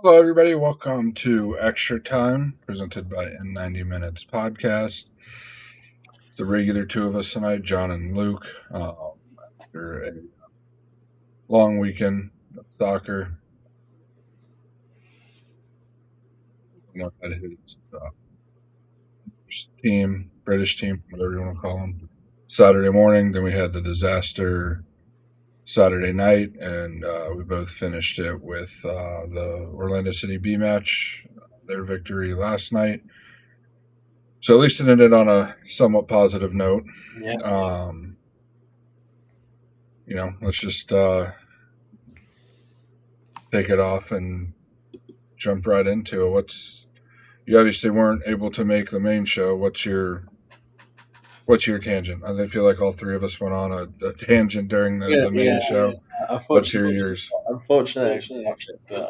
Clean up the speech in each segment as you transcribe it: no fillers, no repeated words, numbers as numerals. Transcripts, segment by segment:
Hello, everybody. Welcome to Extra Time, presented by N90 Minutes Podcast. It's the regular two of us tonight, John and Luke. After a long weekend of soccer, had his team, British team, whatever you want to call them, Saturday morning. Then we had the disaster Saturday night, and we both finished it with the Orlando City B match, their victory last night. So at least it ended on a somewhat positive note. Yeah. Um, let's just take it off and jump right into it. You obviously weren't able to make the main show. What's your tangent? I feel like all three of us went on a tangent during Yeah, the main yeah. show. Let's hear Unfortunately, yours. unfortunately, I didn't watch it, but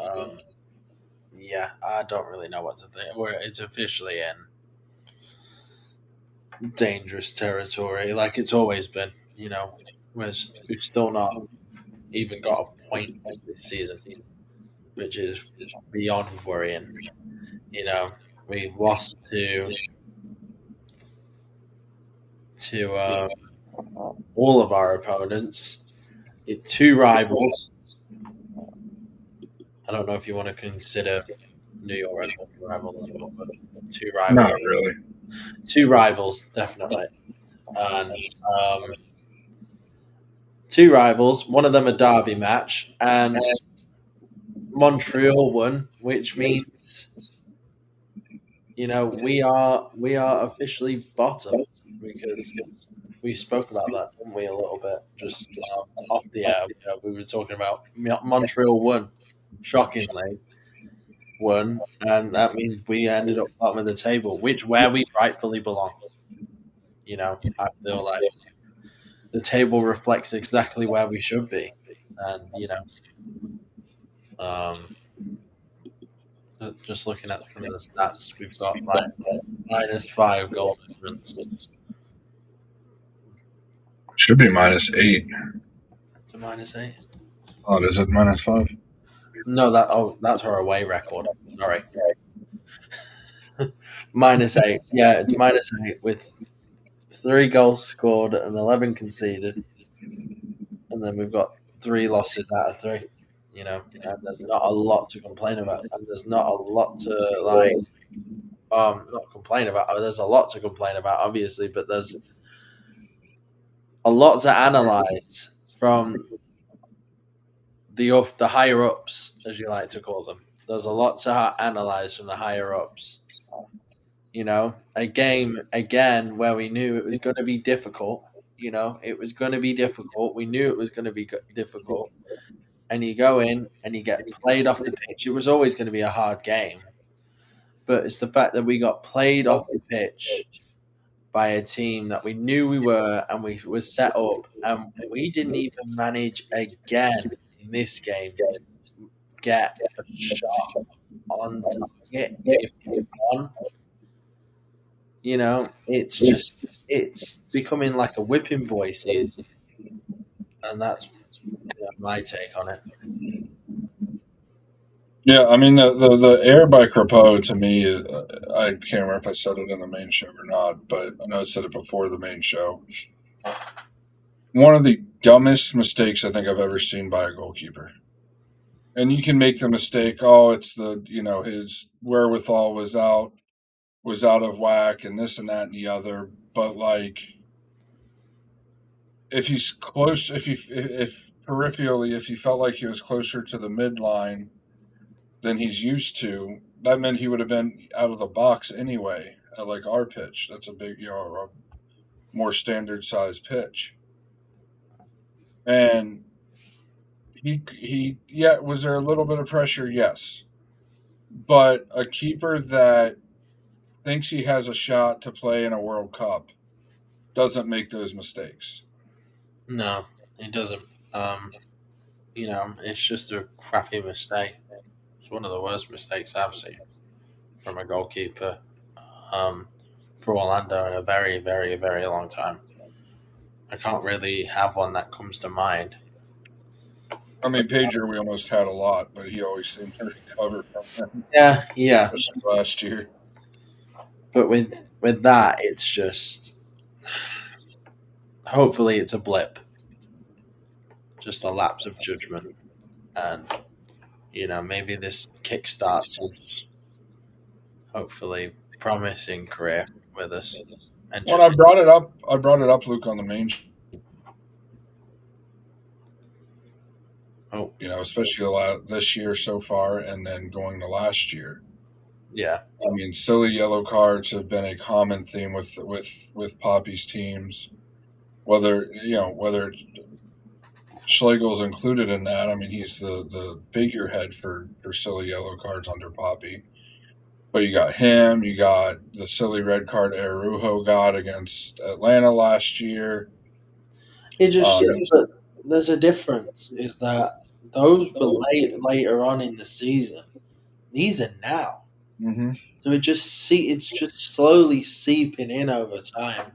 yeah, I don't really know what to think. It's officially in dangerous territory, like it's always been. We've still not even got a point this season, which is beyond worrying. You know, we lost to all of our opponents. Two rivals. I don't know if you want to consider New York Red Bull a rival as well, but two rivals, Not really. two rivals definitely, and two rivals. One of them a derby match, and Montreal won, which means we are officially bottom because we spoke about that, didn't we? A little bit just off the air. We were talking about Montreal won, shockingly won, and that means we ended up bottom of the table, which where we rightfully belong. I feel like the table reflects exactly where we should be, and um, just looking at some of the stats, we've got like -5 goal difference Should be -8. to -8. Oh, is it -5? No, that's our away record. Sorry, -8. Yeah, it's -8 with 3 goals scored and 11 conceded, and then we've got 3 losses out of 3. And there's not a lot to complain about, and there's not a lot to like not complain about. There's a lot to complain about, obviously, but there's a lot to analyze from the higher ups, as you like to call them. There's a lot to analyze from the higher ups. A game again where we knew it was going to be difficult. It was going to be difficult. We knew it was going to be difficult. And you go in and you get played off the pitch. It was always going to be a hard game, but it's the fact that we got played off the pitch by a team that we knew we were and we were set up, and we didn't even manage again in this game to get a shot on target if we won. It's becoming like a whipping boy season, and that's my take on it. Yeah, I mean the air by Crapeau to me, I can't remember if I said it in the main show or not, but I know I said it before the main show. One of the dumbest mistakes I think I've ever seen by a goalkeeper. And you can make the mistake, oh, it's his wherewithal was out of whack and this and that and the other. But like, if he's close, if peripherally, if he felt like he was closer to the midline than he's used to, that meant he would have been out of the box anyway at like our pitch. That's a big, a more standard size pitch. And yeah, was there a little bit of pressure? Yes. But a keeper that thinks he has a shot to play in a World Cup doesn't make those mistakes. No, it doesn't. It's just a crappy mistake. It's one of the worst mistakes I've seen from a goalkeeper for Orlando in a very, very, very long time. I can't really have one that comes to mind. I mean, Pager, we almost had a lot, but he always seemed very recover from him, Yeah, yeah. especially last year. But with that, it's just hopefully it's a blip, just a lapse of judgment, and maybe this kickstarts his hopefully promising career with us, and When just I brought it up, Luke, on the main, oh especially this year so far, and then going to last year. yeah, I mean, silly yellow cards have been a common theme with Poppy's teams. Whether Schlegel's included in that. I mean, he's the figurehead for silly yellow cards under Poppy. But you got him. You got the silly red card Arujo got against Atlanta last year. it just Um, shows that there's a difference. Is that those were later on in the season. These are now. mhm. So it's just slowly seeping in over time.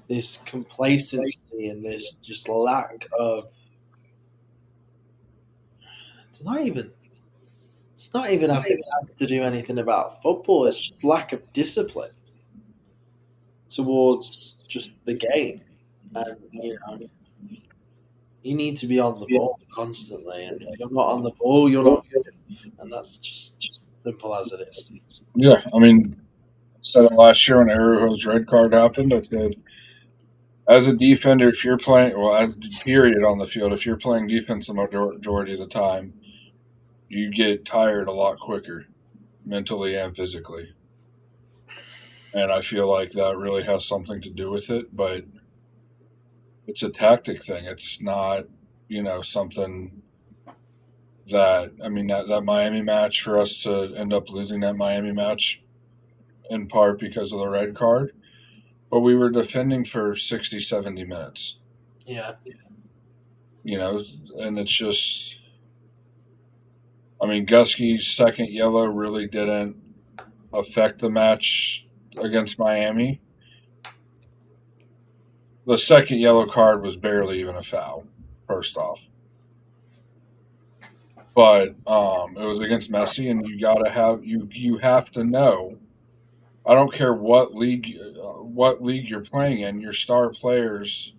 This complacency and this just lack of it's not even it's not even I think to do anything about football. It's just lack of discipline towards just the game. And you need to be on the ball constantly. And if you're not on the ball, you're not good enough. And that's just simple as it is. Yeah, I mean, I said it last year when Arujo's red card happened. I said, as a defender, if you're playing, well, as period on the field, if you're playing defense the majority of the time, you get tired a lot quicker, mentally and physically. And I feel like that really has something to do with it, but it's a tactic thing. It's not, something that, I mean, that Miami match, for us to end up losing that Miami match in part because of the red card, but we were defending for 60, 70 minutes, Yeah. you know, and it's just, I mean, Gusky's second yellow really didn't affect the match against Miami. The second yellow card was barely even a foul, first off. But it was against Messi, and you have to know. I don't care what league you're playing in. Your star players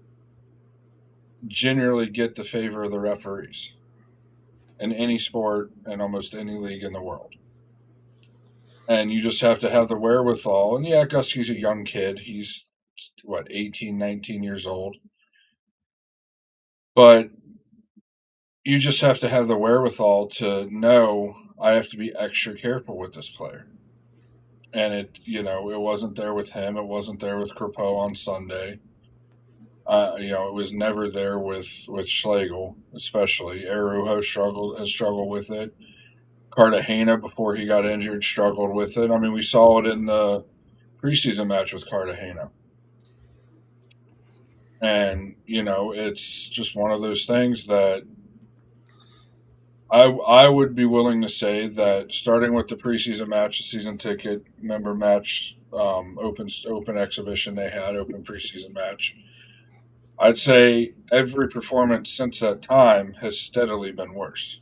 generally get the favor of the referees in any sport and almost any league in the world. And you just have to have the wherewithal. And yeah, Gusky's a young kid. He's what, 18, 19 years old. But you just have to have the wherewithal to know I have to be extra careful with this player. And it wasn't there with him. It wasn't there with Crepeau on Sunday. It was never there with Schlegel, especially. Arujo has struggled with it. Cartagena, before he got injured, struggled with it. I mean, we saw it in the preseason match with Cartagena. And, it's just one of those things that I would be willing to say that starting with the preseason match, the season ticket member match, open exhibition they had, open preseason match, I'd say every performance since that time has steadily been worse.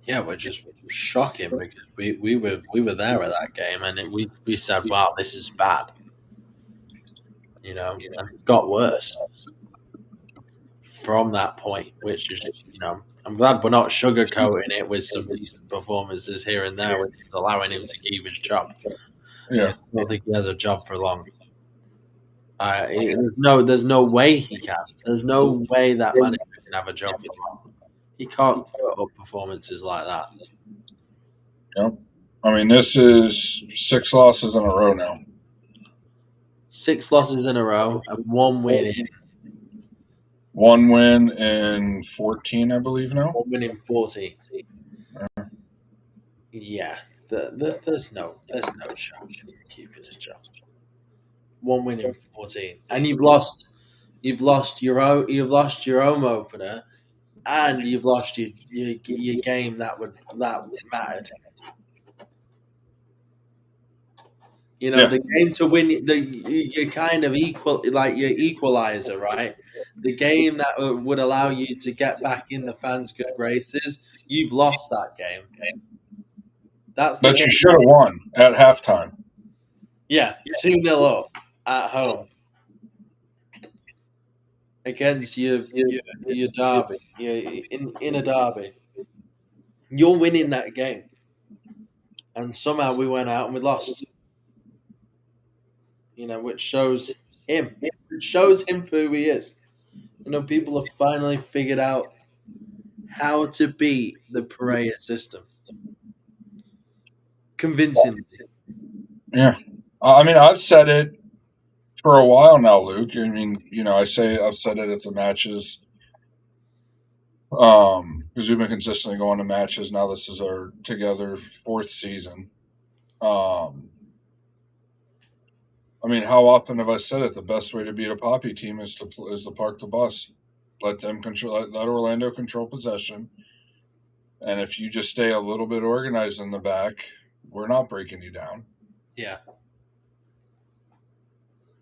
Yeah, we're just shocking because we were there at that game and we said, "Wow, this is bad," and it's got worse from that point. Which is, I'm glad we're not sugarcoating it with some decent performances here and there, which is allowing him to keep his job. Yeah, I don't think he has a job for long. There's no way he can. There's no way that manager can have a job for long. He can't put up performances like that. yep. I mean, this is 6 losses in a row now. 6 losses in a row and One win in 14, I believe now. one win in 40. Yeah, there's no chance he's keeping his job. One win in 14, and you've lost your home opener, and you've lost your game that mattered. Yeah, The game to win, you're kind of equal, like your equalizer, right? The game that would allow you to get back in the fans' good graces, you've lost that game. That's the that game. you should have won at halftime. Yeah, 2-0 up at home against your derby. Yeah, in a derby, you're winning that game, and somehow we went out and we lost. Which shows him. It shows him for who he is. People have finally figured out how to beat the Pereira system convincingly. Yeah, I mean, I've said it for a while now, Luke. I mean, I've said it at the matches. Because we've been consistently going to matches. Now this is our together fourth season. Um, I mean, how often have I said it? The best way to beat a Papi team is to park the bus, let them control, let Orlando control possession, and if you just stay a little bit organized in the back, we're not breaking you down. Yeah,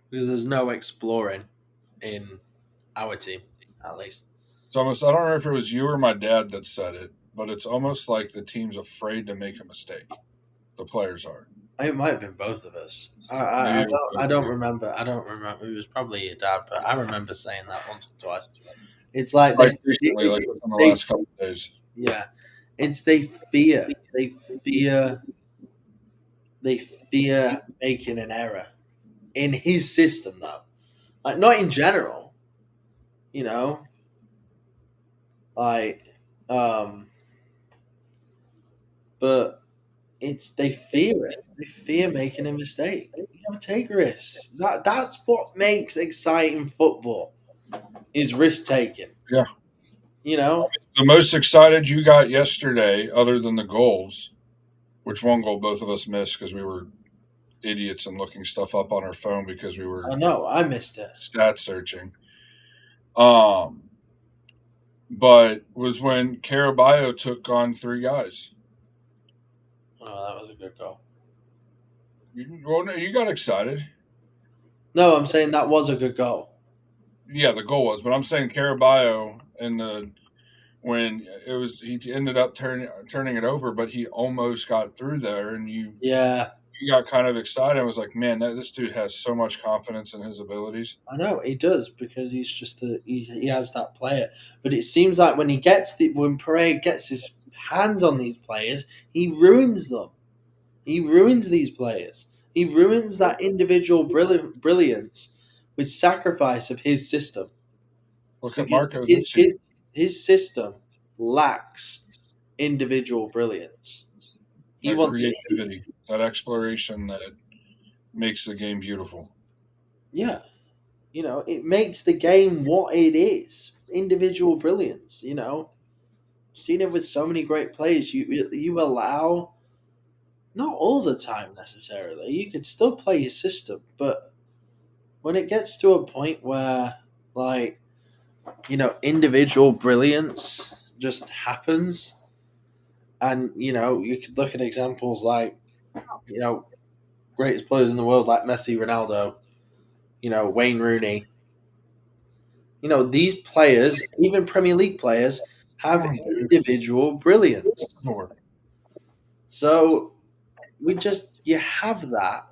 because there's no exploring in our team, at least. It's almost, I don't know if it was you or my dad that said it, but it's almost like the team's afraid to make a mistake. The players are. It might have been both of us. Maybe I it was don't. both I of don't you. remember. I don't remember. It was probably your dad, but I remember saying that once or twice. It's like Like recently, like within the they last couple of days. yeah. It's they fear making an error in his system though. Like not in general, you know. Like um but they fear it. They fear making a mistake. You gotta take risks. That's what makes exciting football is risk taking. Yeah. You know? The most excited you got yesterday, other than the goals, which one goal both of us missed because we were idiots and looking stuff up on our phone because we were I know, I missed it. stat searching. Um, but was when Caraballo took on three guys. Oh, that was a good goal. You got excited. No, I'm saying that was a good goal. Yeah, the goal was, but I'm saying Caraballo and the when it was he ended up turning it over, but he almost got through there, and Yeah, you got kind of excited. I was like, man, this dude has so much confidence in his abilities. I know he does because he's just he has that player. But it seems like when Pereira gets his hands on these players, he ruins them. He ruins these players. He ruins that individual brilliance with sacrifice of his system Look at because Marco his this year. his his system lacks individual brilliance. He That wants creativity, that exploration that makes the game beautiful. yeah, it makes the game what it is. Individual brilliance, seen it with so many great players. You allow not all the time necessarily. You could still play your system, but when it gets to a point where like individual brilliance just happens, and you could look at examples like you know greatest players in the world like Messi, Ronaldo, Wayne Rooney. These players, even Premier League players, Come have on, dude. individual brilliance. More. So you have that,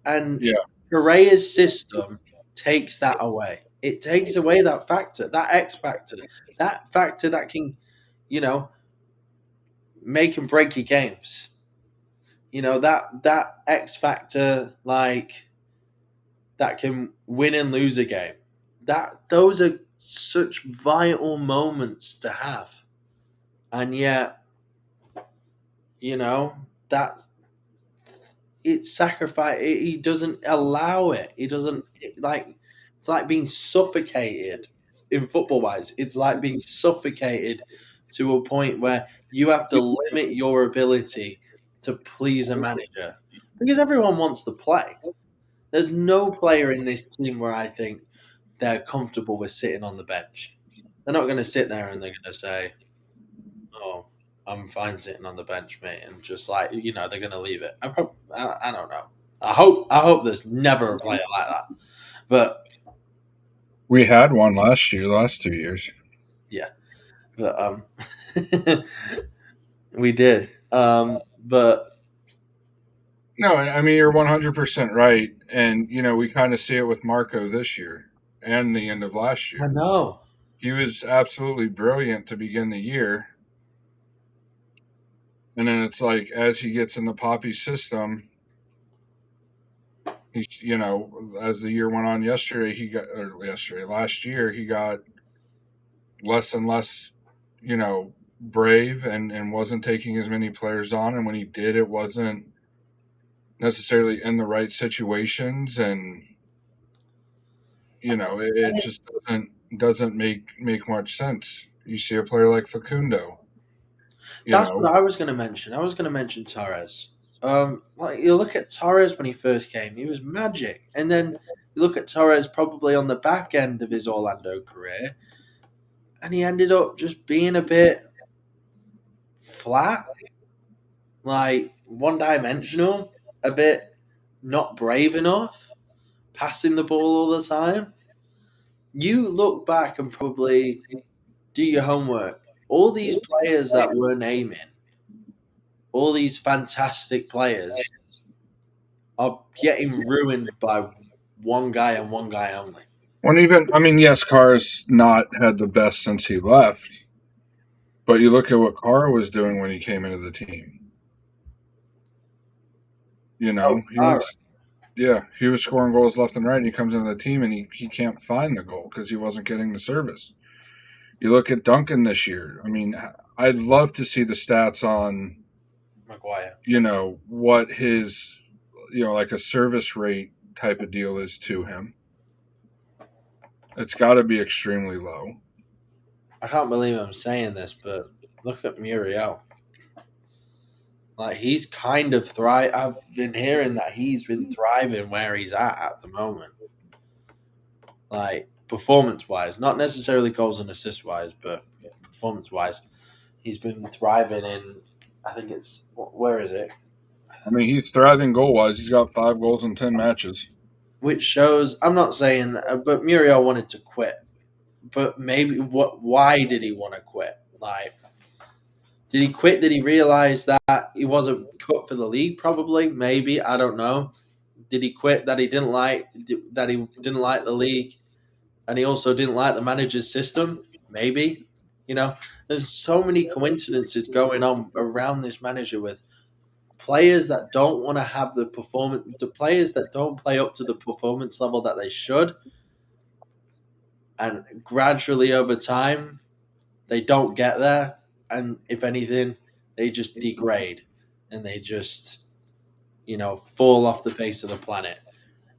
and Yeah, Pereira's system takes that away. It takes away that factor, that X factor, that factor that can, you know, make and break your games. That X factor, like that can win and lose a game. Those are such vital moments to have, and yet, you know that it's sacrifice. He doesn't allow it. He doesn't like. It's like being suffocated in football wise. It's like being suffocated to a point where you have to limit your ability to please a manager because everyone wants to play. There's no player in this team where I think they're comfortable with sitting on the bench. They're not going to sit there and they're going to say, "Oh, I'm fine sitting on the bench, mate," and just like they're going to leave it. I don't know. I hope there's never a player like that. But we had one last 2 years. yeah, but we did. But No, I mean you're 100% right, and we kind of see it with Marco this year and the end of last I year. know. He was absolutely brilliant to begin the year, and then it's like as he gets in the Poppy system, he's as the year went on last year he got less and less, brave and wasn't taking as many players on, and when he did, it wasn't necessarily in the right situations, and it just doesn't make much sense. You see a player like Facundo, you That's know. what I was going to mention. I was going to mention Torres. Like you look at Torres when he first came, he was magic, and then you look at Torres probably on the back end of his Orlando career, and he ended up just being a bit flat, like one dimensional, a bit not brave enough, passing the ball all the time. You look back and probably do your homework. All these players that we're naming, all these fantastic players, are getting ruined by one guy and one guy only. When even I mean, yes, Carr's not had the best since he left, but you look at what Carr was doing when he came into the team. Oh, He Tara. was Yeah, he was scoring goals left and right, and he comes into the team and he can't find the goal because he wasn't getting the service. You look at Duncan this year. I mean, I'd love to see the stats on Maguire. what his like a service rate type of deal is to him. It's got to be extremely low. I can't believe I'm saying this, but look at Muriel. Like he's kind of thrive. I've been hearing that he's been thriving where he's at the moment. Like performance wise, not necessarily goals and assist wise, but performance wise, he's been thriving in. I think it's where is it? I mean, he's thriving goal wise. He's got 5 goals in 10 matches. Which shows I'm not saying that, but Muriel wanted to quit. But maybe what? Why did he want to quit? Like, did he quit? Did he realize that he wasn't cut for the league? Probably, maybe I don't know. Did he quit that he didn't like the league, and he also didn't like the manager's system? Maybe, you know. There's so many coincidences going on around this manager with players that don't want to have the players that don't play up to the performance level that they should, and gradually over time they don't get there, and if anything, they just degrade and they just fall off the face of the planet.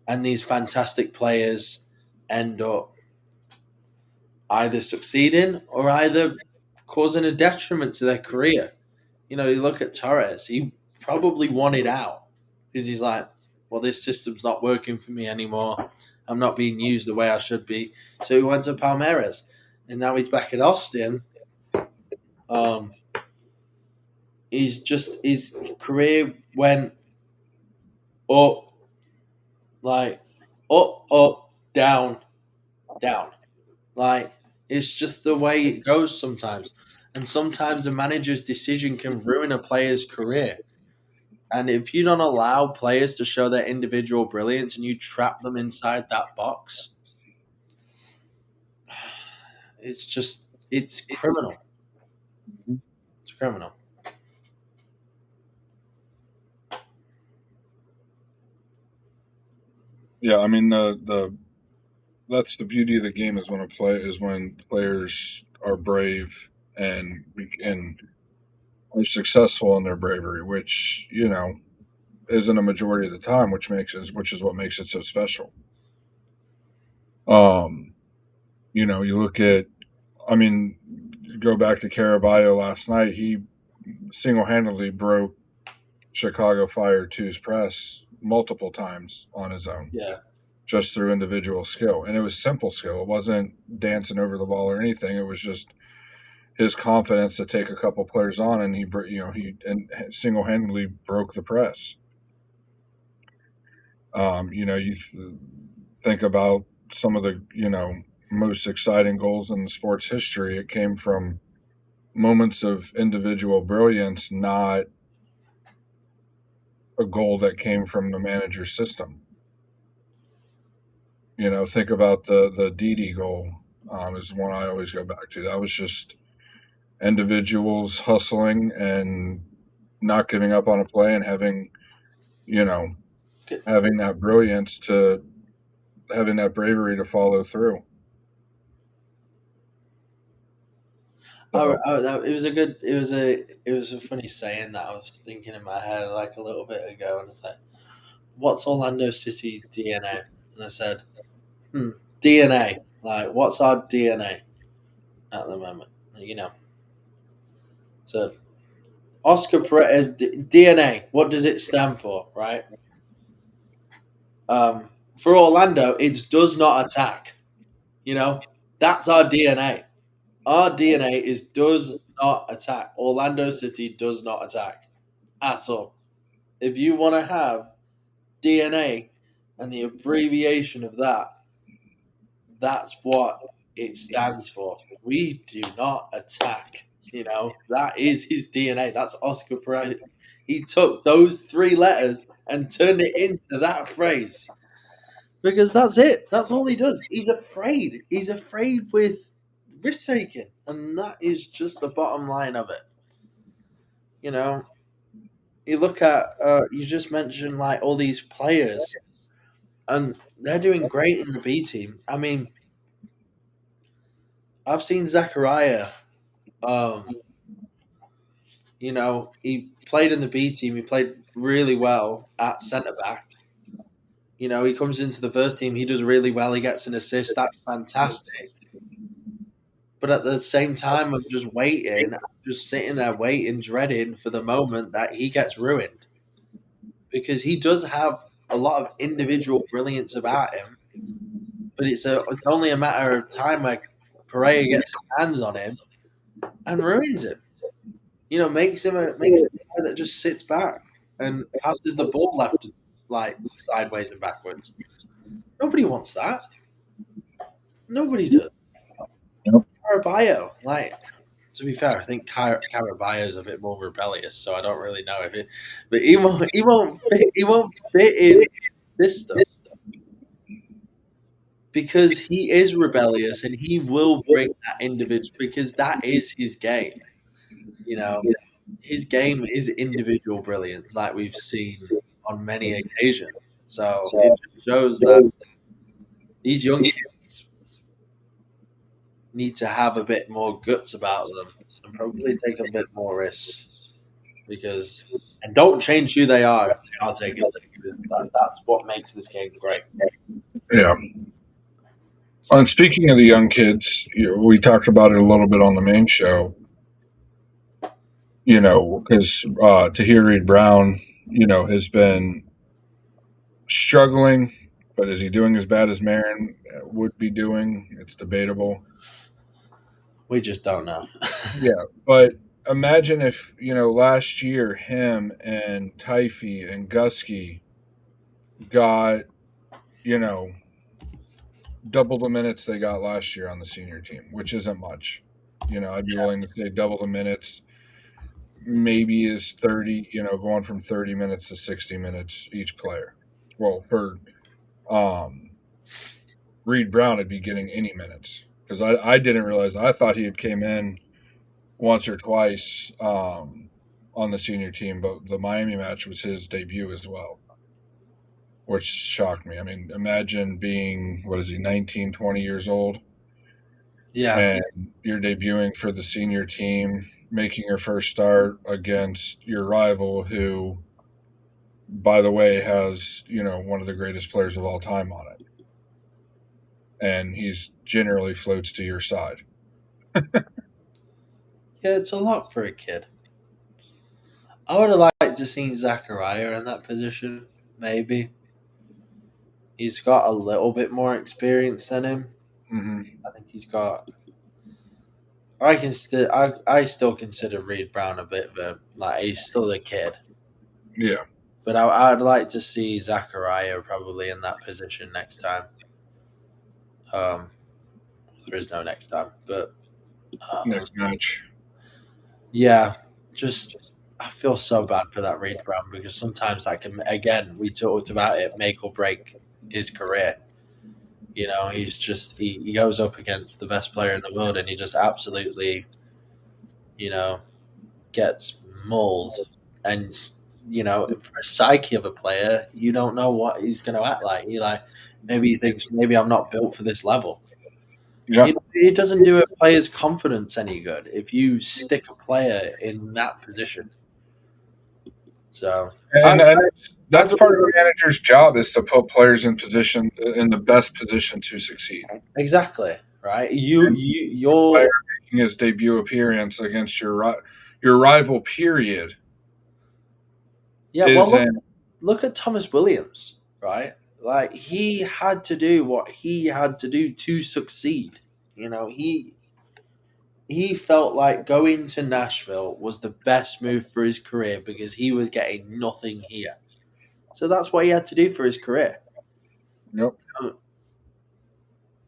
And these fantastic players end up either succeeding or either causing a detriment to their career. You look at Torres; he probably wanted out because he's like, "Well, this system's not working for me anymore. I'm not being used the way I should be." So he went to Palmeiras, and now he's back at Austin. Um, his career went up, like up, down, down. Like it's just the way it goes sometimes, and sometimes a manager's decision can ruin a player's career. And if you don't allow players to show their individual brilliance and you trap them inside that box, it's criminal. It's criminal. Yeah, I mean the that's the beauty of the game is when players are brave and are successful in their bravery, which isn't a majority of the time, which is what makes it so special. Um, you look at, I mean, go back to Caraballo last night. He single handedly broke Chicago Fire two's press multiple times on his own, Yeah, just through individual skill, and it was simple skill. It wasn't dancing over the ball or anything. It was just his confidence to take a couple players on, and he single handedly broke the press. You think about some of the most exciting goals in the sports history. It came from moments of individual brilliance, not a goal that came from the manager's system. Think about the Didi goal. Is one I always go back to. That was just individuals hustling and not giving up on a play and you know having that brilliance to having that bravery to follow through. So It was a it was a funny saying that I was thinking in my head like a little bit ago, and it's like, what's Orlando City DNA? And I said, DNA. Like, what's our DNA at the moment? You know, so Oscar Perez DNA. What does it stand for? Right. For Orlando, it does not attack. You know, that's our DNA. Our DNA is does not attack. Orlando City does not attack at all. If you want to have DNA and the abbreviation of that, that's what it stands for. We do not attack. You know, that is his DNA. That's Oscar Perez. He took those three letters and turned it into that phrase because that's it. That's all he does. He's afraid. He's afraid with risk taking, and that is just the bottom line of it. You know, you look at you just mentioned like all these players, and they're doing great in the B team. I mean, I've seen Zachariah. Um, he played in the B team. He played really well at centre back. He comes into the first team. He does really well. He gets an assist. That's fantastic. But at the same time, I'm just waiting, I'm just sitting there waiting, dreading for the moment that he gets ruined because he does have a lot of individual brilliance about him. But it's only a matter of time where Pereira gets his hands on him and ruins him. Makes him a guy that just sits back and passes the ball left, like sideways and backwards. Nobody wants that. Nobody does. yep. Caraballo, like, to be fair, I think Caraballo is a bit more rebellious, so I don't really know if it. But he won't fit in this stuff because he is rebellious and he will bring that individual because that is his game. You know, his game is individual brilliance, like we've seen on many occasions. So it just shows that these young kids need to have a bit more guts about them and probably take a bit more risks because and don't change who they are if they are taking risks, because that's what makes this game great. Yeah. And speaking of the young kids, we talked about it a little bit on the main show. Because Tahir Reed Brown, has been struggling, but is he doing as bad as Marin would be doing? It's debatable. We just don't know. Yeah, but imagine if last year him and Typhy and Gusky got you know double the minutes they got last year on the senior team, which isn't much. I'd be willing to say double the minutes. Maybe is 30. Going from 30 minutes to 60 minutes each player. Well, for um, Reed Brown, would be getting any minutes because I didn't realize. I thought he had came in once or twice on the senior team, but the Miami match was his debut as well, which shocked me. I mean, imagine being, what is he, 19, 20 years old, Yeah, and you're debuting for the senior team, making your first start against your rival, who, by the way, has, one of the greatest players of all time on it. And he's generally floats to your side. yeah, it's a lot for a kid. I would have liked to seen Zachariah in that position. Maybe he's got a little bit more experience than him. Hmm. I think he's got. I still consider Reed Brown a bit of a like he's still a kid, Yeah, but I'd like to see Zachariah probably in that position next time. Um, there is no next time, but next match. yeah, just I feel so bad for that Reed Brown because sometimes that can, again, we talked about it, make or break his career. He goes up against the best player in the world and he just absolutely, you know, gets mauled. And, for a psyche of a player, you don't know what he's going to act like. Maybe he thinks, maybe I'm not built for this level. Yeah, It doesn't do a player's confidence any good if you stick a player in that position. So, I, and I that's part of believe a manager's job is to put players in position in the best position to succeed. exactly right. And player You're making his debut appearance against your rival period yeah. Well, is look, in look at Thomas Williams, right? Like he had to do what he had to do to succeed. He felt like going to Nashville was the best move for his career because he was getting nothing here. So that's what he had to do for his career. yep. Um,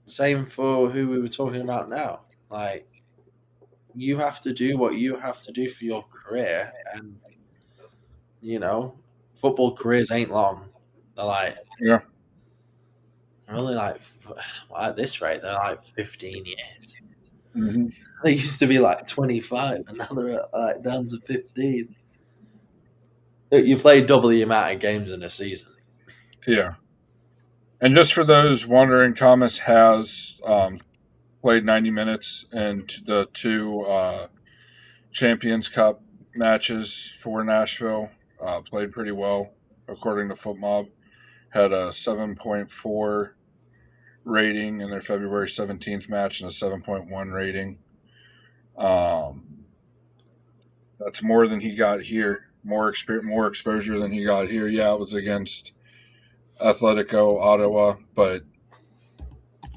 Same for who we were talking about now. Like you have to do what you have to do for your career, and you know, football careers ain't long. They're like Yeah. really like at this rate, they're like 15 years. Hmm. They used to be like 25, and now they're like down to 15. You play double the amount of games in a season. Yeah. And just for those wondering, Thomas has played 90 minutes in the two Champions Cup matches for Nashville. Played pretty well, according to FootMob. Had a 7.4 rating in their February 17th match and a 7.1 rating. Um, that's more than he got here. More exposure than he got here. Yeah, it was against Atletico Ottawa, but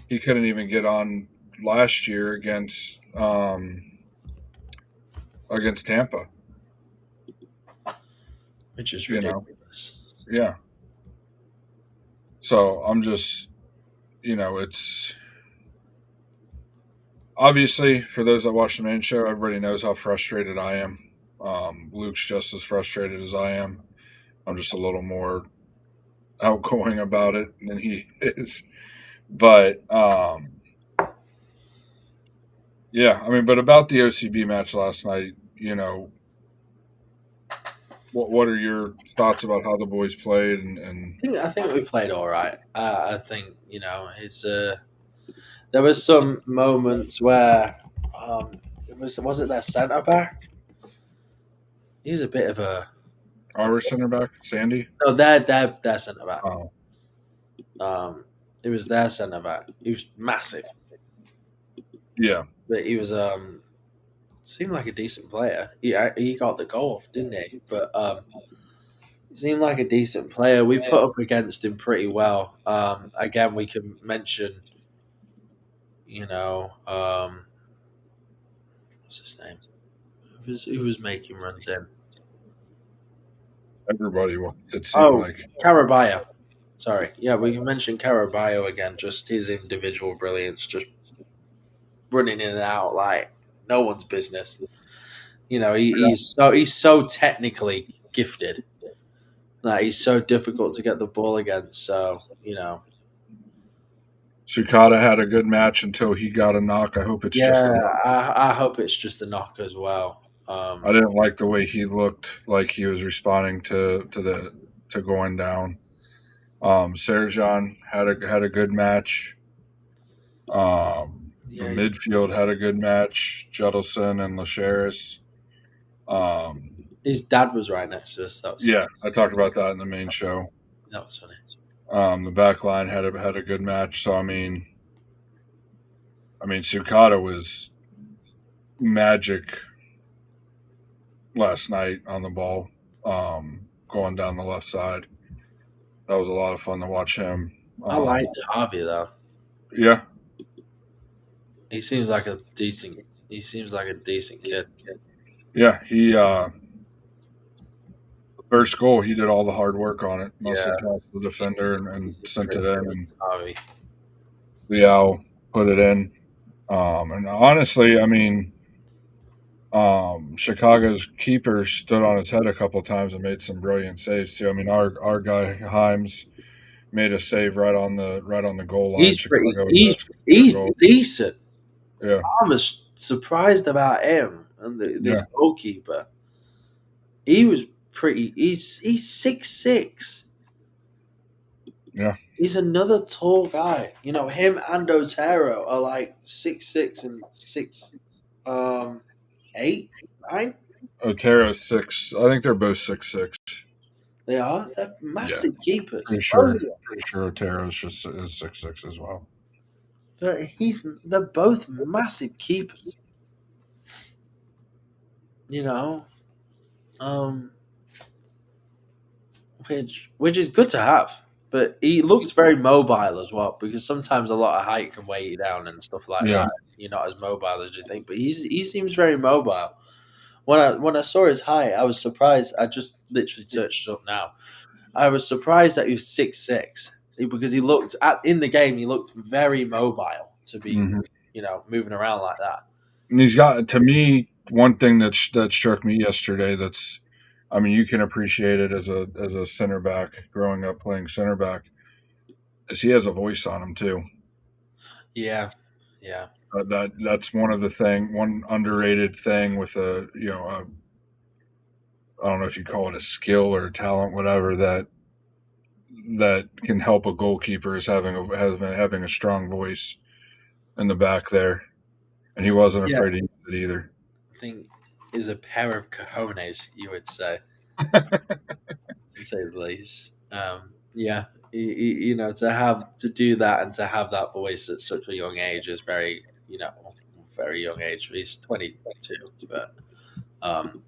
he couldn't even get on last year against Tampa. Which is You know, ridiculous. yeah. So I'm just, it's obviously for those that watch the main show, everybody knows how frustrated I am. Luke's just as frustrated as I am. I'm just a little more outgoing about it than he is. But yeah, I mean, but about the OCB match last night, what are your thoughts about how the boys played and I think we played all right. I think it's there was some moments where was it their centre back? He's a bit of a our center back Sandy? no, their centre back. Oh, It was their centre back. He was massive, yeah, but he was seemed like a decent player. He got the goal, didn't he? But he seemed like a decent player. We put up against him pretty well. Again, we can mention, you know, what's his name? Who was making runs in? everybody was. It seemed Oh, like Caraballo. Sorry. Yeah, we can mention Caraballo again. Just his individual brilliance, just running in and out like no one's business. He's so technically gifted that he's so difficult to get the ball against. So Sukata had a good match until he got a knock. I hope it's just a yeah, knock. I hope it's just a knock as well. I didn't like the way he looked like he was responding to going down. Serjan had a good match. The Yeah, midfield had a good match. Judelson and Lacheris. his dad was right next to us. Yeah, I talked about that in the main show. That was funny. The back line had a good match. So Sukata was magic last night on the ball, going down the left side. That was a lot of fun to watch him. I liked Harvey though. Yeah, He seems like a decent. He seems like a decent kid. yeah. He first goal, he did all the hard work on it. Mostly Yeah, passed the defender and he's sent it pretty in, good, and Harvey. Liao put it in. And honestly, Chicago's keeper stood on his head a couple times and made some brilliant saves too. I mean, our guy Himes made a save right on the goal line. He's pretty. Chicago was He's asking for a he's goal. decent. Yeah, I was surprised about him and this yeah, goalkeeper. He was pretty. He's 6'6". yeah. He's another tall guy. You know, him and Otero are like 6'6" and 8, 9. Otero 6. I think they're both 6'6". They are. They're Yeah, massive keepers. pretty Both sure. of them. Pretty sure Otero's just is 6'6" as well. But they're both massive keepers. You know, um, which is good to have. But he looks very mobile as well because sometimes a lot of height can weigh you down and stuff like Yeah, that. You're not as mobile as you think, but he seems very mobile. When I saw his height, I was surprised. I just literally searched it up now. I was surprised that he was 6'6" because he looked in the game. He looked very mobile to be, hmm moving around like that. and he's got to me one thing that struck me yesterday. That's, I mean, you can appreciate it as a center back growing up playing center back. Is he has a voice on him too. Yeah, yeah, That's one underrated thing with I don't know if you call it a skill or a talent, whatever that can help a goalkeeper is having a strong voice in the back there, and he wasn't yeah. afraid to use it either. I think is a pair of cojones, you would say, to say the least. Yeah, to do that and to have that voice at such a young age is very young age. He's 22, but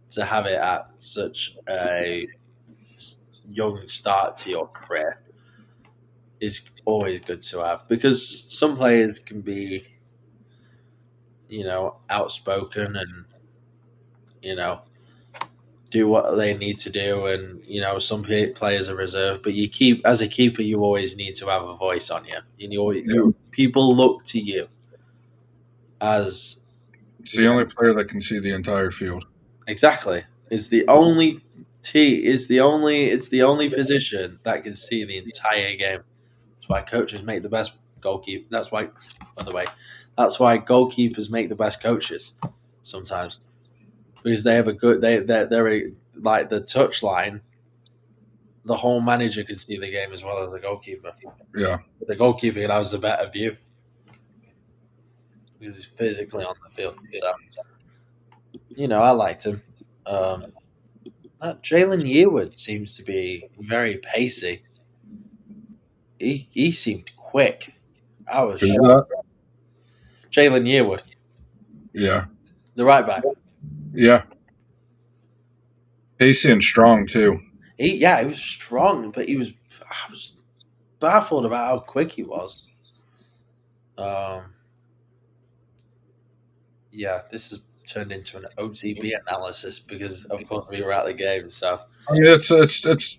to have it at such a young start to your career is always good to have because some players can be, outspoken and you know do what they need to do, and some players are reserved. But you keep as a keeper, you always need to have a voice on you. Yeah, People look to you as it's you the only know player that can see the entire field. exactly. It's the only it's the only position that can see the entire game. That's why coaches make the best goalkeeper. That's why, by the way, that's why goalkeepers make the best coaches sometimes because they have a good they're like the touch line. The whole manager can see the game as well as the goalkeeper. Yeah, The goalkeeper has a better view because he's physically on the field. So I liked him. Um, that Jalen Yearwood seems to be very pacey. He seemed quick. I was who's shocked. that? Jalen Yearwood, Yeah, the right back. yeah, pacey and strong too. He was strong, but I was baffled about how quick he was. Um, yeah, this has turned into an OTB analysis because, of course, we were at the game. So I mean, it's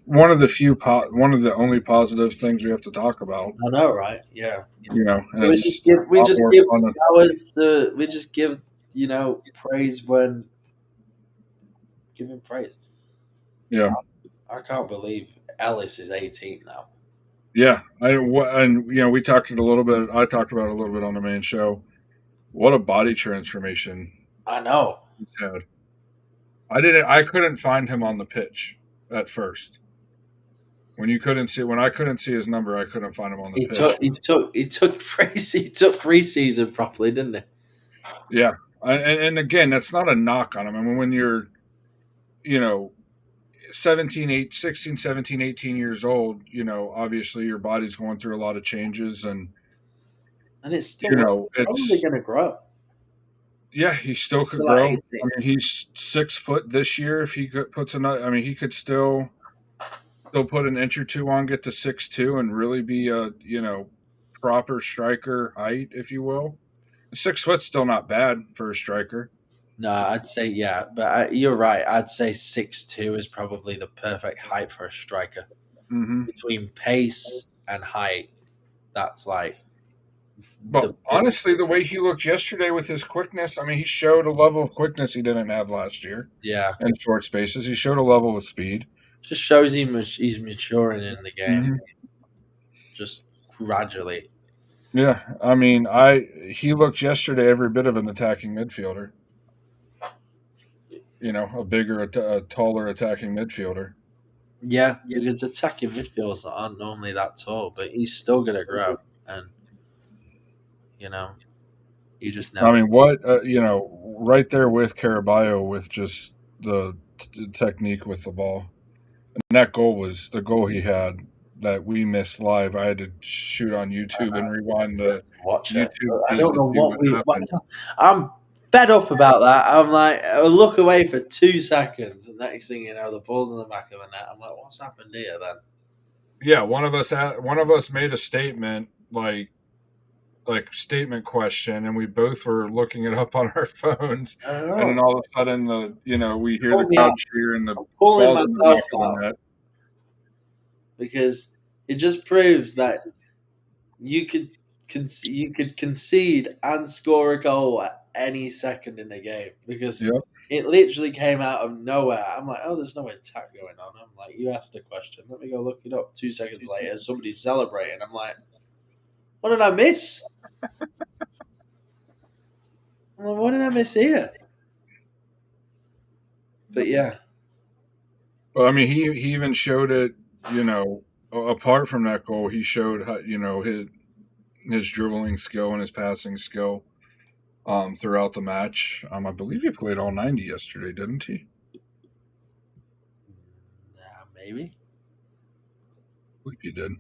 one of the one of the only positive things we have to talk about. I know, right? Yeah, And we it's just give a we lot just more give fun. flowers. We just praise when giving praise. Yeah, I can't believe Ellis is 18 now. yeah. And we talked it a little bit. I talked about it a little bit on the main show. What a body transformation I know. he's had. I couldn't find him on the pitch at first. When I couldn't see his number, I couldn't find him on the He pitch. took he took he took he took preseason properly, didn't he? Yeah, and again, that's not a knock on him. I mean, when you're, you know, 16, 17, 18 years old, obviously your body's going through a lot of changes, and And it's still probably it's going to grow. yeah, he still could You're like grow. 18. I mean, he's 6 foot this year. If he puts another, I mean, he could still put an inch or two on, get to 6'2", and really be a proper striker height, if you will. 6 foot's still not bad for a striker. No, I'd say yeah, but you're right. I'd say 6'2" is probably the perfect height for a striker. Hmm. Between pace and height, that's like But honestly, the way he looked yesterday with his quickness, I mean, he showed a level of quickness he didn't have last year yeah, in short spaces. He showed a level of speed. just shows he's maturing in the game Hmm. just gradually. Yeah, I mean, he looked yesterday every bit of an attacking midfielder. You know, a bigger, a taller attacking midfielder. Yeah, because attacking midfielders aren't normally that tall, but he's still gonna grow, and you know, you just I never. mean, what you know, right there with Caraballo with just the technique with the ball. And that goal was the goal he had that we missed live. I had to shoot on YouTube and rewind the Watch it. YouTube I feed don't to know see what what we. What, happened. I'm fed up about that. I'm like, I look away for 2 seconds, and next thing you know, the ball's in the back of the net. I'm like, what's happened here then? Yeah, one of us made a statement like statement question, and we both were looking it up on our phones, I don't and then know. all of a sudden we hear the Pull me out. crowd cheer and the I'm pulling ball's in the back myself of the out net. because it just proves that you could concede and score a goal at any second in the game because Yep. it literally came out of nowhere. I'm like, oh, there's no attack going on. I'm like, you asked a question. Let me go look it up. 2 seconds later, somebody's celebrating. I'm like, what did I miss? I'm like, what did I miss here? But yeah, But I mean, he even showed it. You know, apart from that goal, he showed how his dribbling skill and his passing skill throughout the match. I believe he played all 90 yesterday, didn't he? yeah, maybe. I believe he did.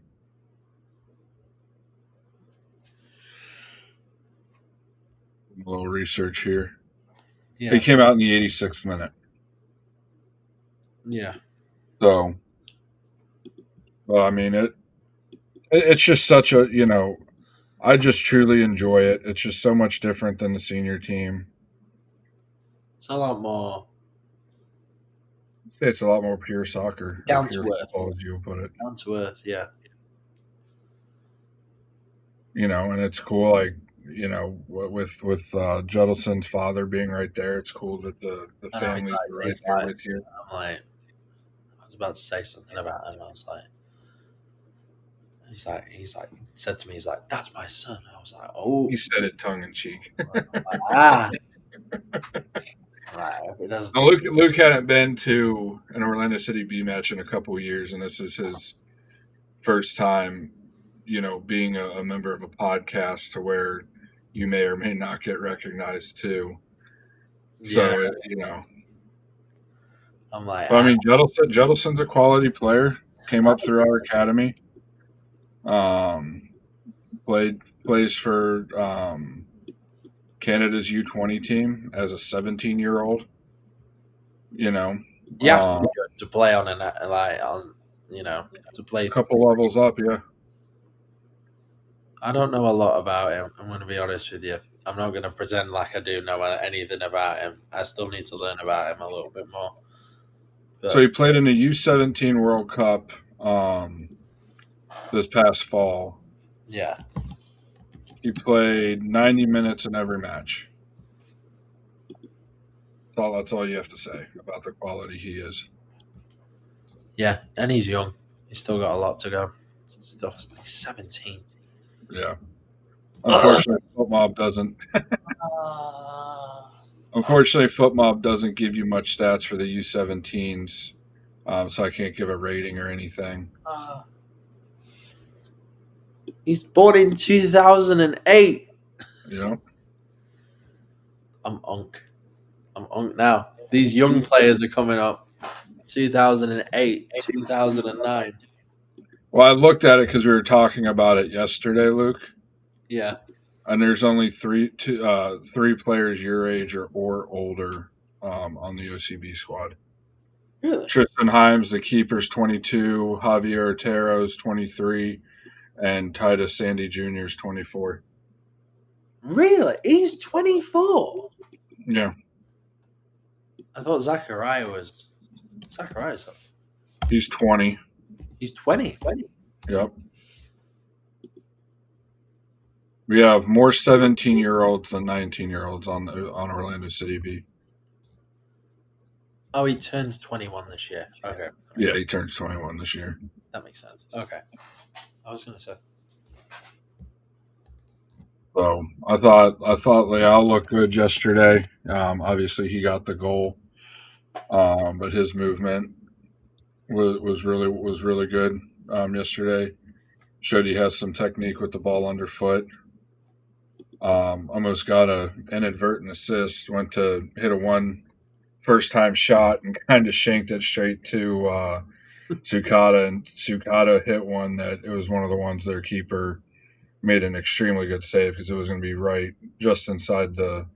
A little research here. He Yeah, came out in the 86th minute. yeah. So, well, I mean, it's just such a, I just truly enjoy it. It's just so much different than the senior team. It's a lot more I'd say it's a lot more pure soccer or down pure to earth. football, as you would put it. Down to earth. Yeah. And it's cool, like, with Juddelson's father being right there. It's cool that the I know families are right he's there like, with you. I'm like, I was about to say something about him. I was like, said to me, he's like, that's my son. I was like, He oh, said it tongue in cheek. ah, right. That's Now, Luke hadn't been to an Orlando City B match in a couple of years, and this is his first time, being a member of a podcast to where you may or may not get recognized too. yeah. So, I'm like, but I mean, Juddelson's a quality player. Came up through our academy. Um, plays for Canada's U20 team as a 17-year-old. You know, you have to be good to play on to a play. couple levels up. Yeah, I don't know a lot about him. I'm going to be honest with you. I'm not going to pretend like I do know anything about him. I still need to learn about him a little bit more. so But he played in the U17 World Cup this past fall. yeah, He played 90 minutes in every match. That's all you have to say about the quality he is. yeah, and he's young. He's still got a lot to go. Stuff. He's 17. Yeah. Unfortunately, FootMob doesn't. Unfortunately, FootMob doesn't give you much stats for the U17s, so I can't give a rating or anything. He's born in 2008. You know, I'm unk. I'm unk now. These young players are coming up. 2008, 2009. well, I looked at it because we were talking about it yesterday, Luke, Yeah. and there's only three players your age or older on the OCB squad. Really? Tristan Himes, the keeper's 22. Javier Otero's 23. And Titus Sandy Jr.'s 24. Really? He's 24. Yeah, I thought Zachariah's up. he's 20. He's 20. Yep. We have more 17-year-olds than 19-year-olds on Orlando City B. Oh, he turns 21 this year. Okay, Yeah, he turns 21 this year. that makes sense. Okay, I was gonna say. So I thought Leal looked good yesterday. Obviously, he got the goal, but his movement was really good yesterday. Showed he has some technique with the ball underfoot. Almost got a inadvertent assist. Went to hit a one first time shot and kind of shanked it straight to Sukata, and Sukata hit one that it was one of the ones their keeper made an extremely good save because it was going to be right just inside the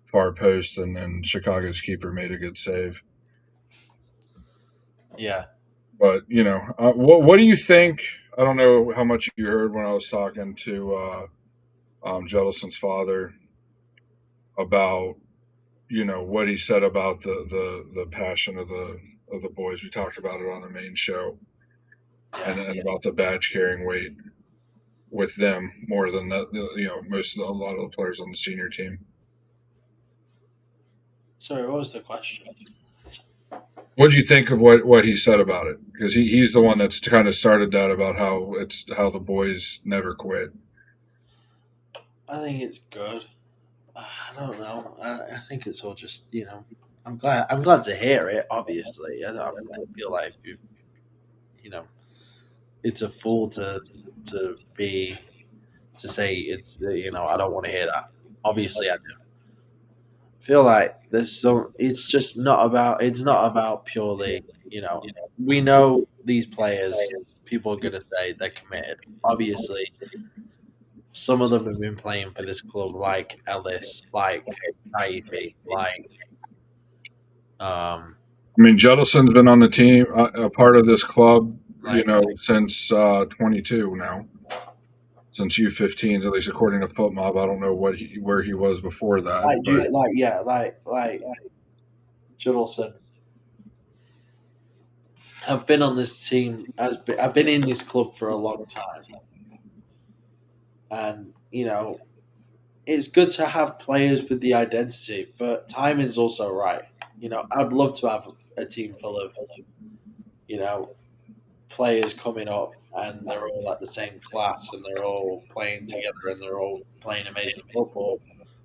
far post, and Chicago's keeper made a good save. Yeah. But what do you think? I don't know how much you heard when I was talking to Jettison's father about what he said about the passion of the boys. We talked about it on the main show, and about the badge carrying weight with them more than a lot of the players on the senior team. Sorry, what was the question? What do you think of what he said about it? Because he's the one that's kind of started that about how the boys never quit. I think it's good. I don't know. I think it's all just I'm glad. I'm glad to hear it. Obviously, I feel like you know it's a fool to to say it's I don't want to hear that. Obviously, I do. Feel like there's some. It's just not about. It's not about purely. We know these players. People are gonna say they're committed. Obviously, some of them have been playing for this club, like Ellis, like Taifi, um, I mean, Jettison's been on the team, a part of this club, like since 22 now, since U15s, at least according to FootMob. I don't know where he was before that, but like Judelson. I've been on this team. I've been in this club for a long time, and it's good to have players with the identity, but timing's also right. I'd love to have a team full of you know players coming up, and they're all at the same class, and they're all playing together, and they're all playing amazing football.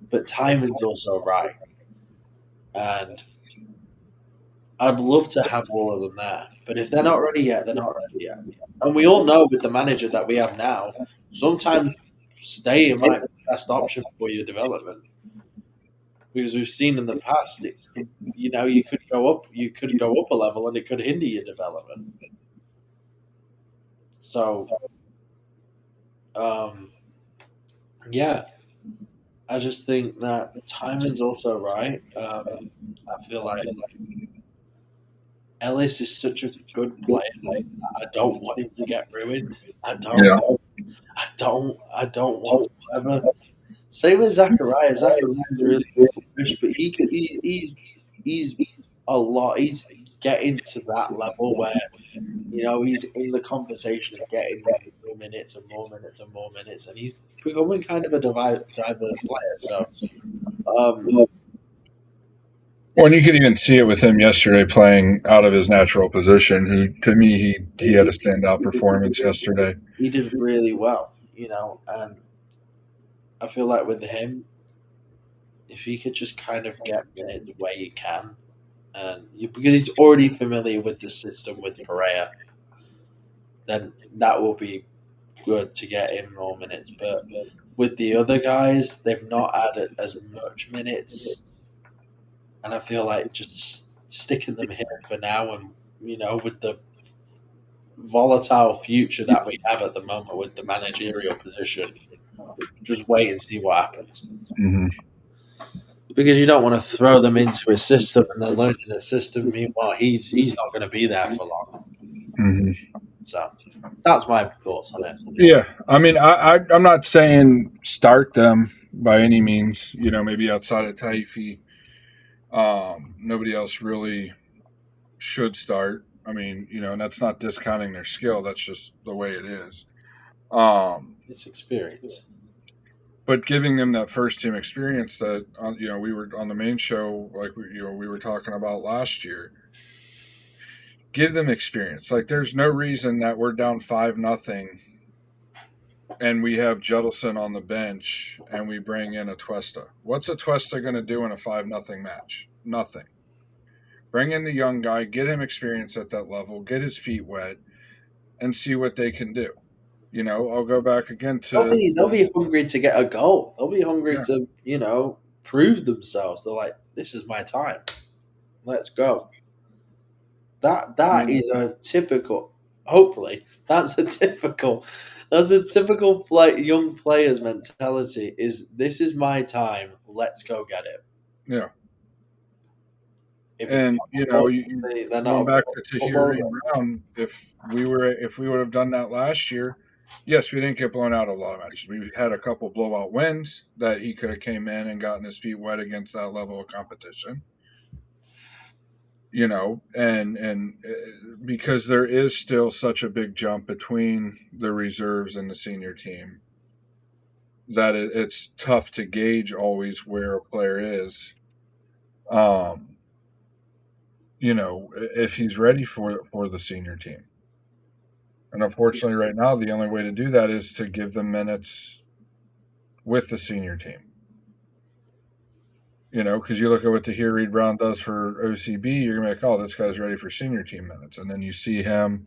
But timing's also right, and I'd love to have all of them there. But if they're not ready yet, they're not ready yet. And we all know with the manager that we have now, sometimes staying might be the best option for your development because we've seen in the past you could go up a level and it could hinder your development. So um, yeah, I just think that timing's also right. I feel like Ellis is such a good player. I don't want him to get ruined. I don't. yeah. I don't whatsoever. Same with Zachariah. Zachariah is really good for Fish, but he's a lot. He's getting to that level where he's in the conversation of getting more minutes and more minutes and more minutes, and he's becoming kind of a diverse player. So um, Well, and you could even see it with him yesterday playing out of his natural position. To me, he had a standout performance yesterday. he did really well, and I feel like with him, if he could just kind of get minutes where he can, because he's already familiar with the system with Pereira, then that will be good to get him more minutes. But with the other guys, they've not added as much minutes, and I feel like just sticking them here for now, and with the volatile future that we have at the moment with the managerial position, just wait and see what happens. Hmm. Because you don't want to throw them into a system and they're learning a system. Meanwhile, he's not going to be there for long. Hmm. So that's my thoughts on it. Yeah, I mean, I'm not saying start them by any means. Maybe outside of Taifi, nobody else really should start. I mean, and that's not discounting their skill. That's just the way it is. Um, It's experience. but giving them that first team experience that we were on the main show, like we were talking about last year. Give them experience. Like there's no reason that we're down 5-0 and we have Judelson on the bench and we bring in a Twesta. What's a Twesta going to do in a 5-0 match? Nothing. Bring in the young guy, get him experience at that level, get his feet wet, and see what they can do. I'll go back again They'll to be they'll be hungry to get a goal. They'll be hungry yeah, to prove themselves. They're like, this is my time. Let's go. That is a typical. Hopefully, that's a typical like young player's mentality. Is this is my time? Let's go get it. yeah. If it's And not, unfortunately, they're going not a back to Tahiri footballer. Brown, if we would have done that last year, yes, we didn't get blown out a lot of matches. We had a couple blowout wins that he could have came in and gotten his feet wet against that level of competition. And because there is still such a big jump between the reserves and the senior team that it's tough to gauge always where a player is. If he's ready for the senior team. And unfortunately, right now, the only way to do that is to give them minutes with the senior team. Because you look at what Tahir Reed Brown does for OCB, you're going to be like, oh, this guy's ready for senior team minutes. And then you see him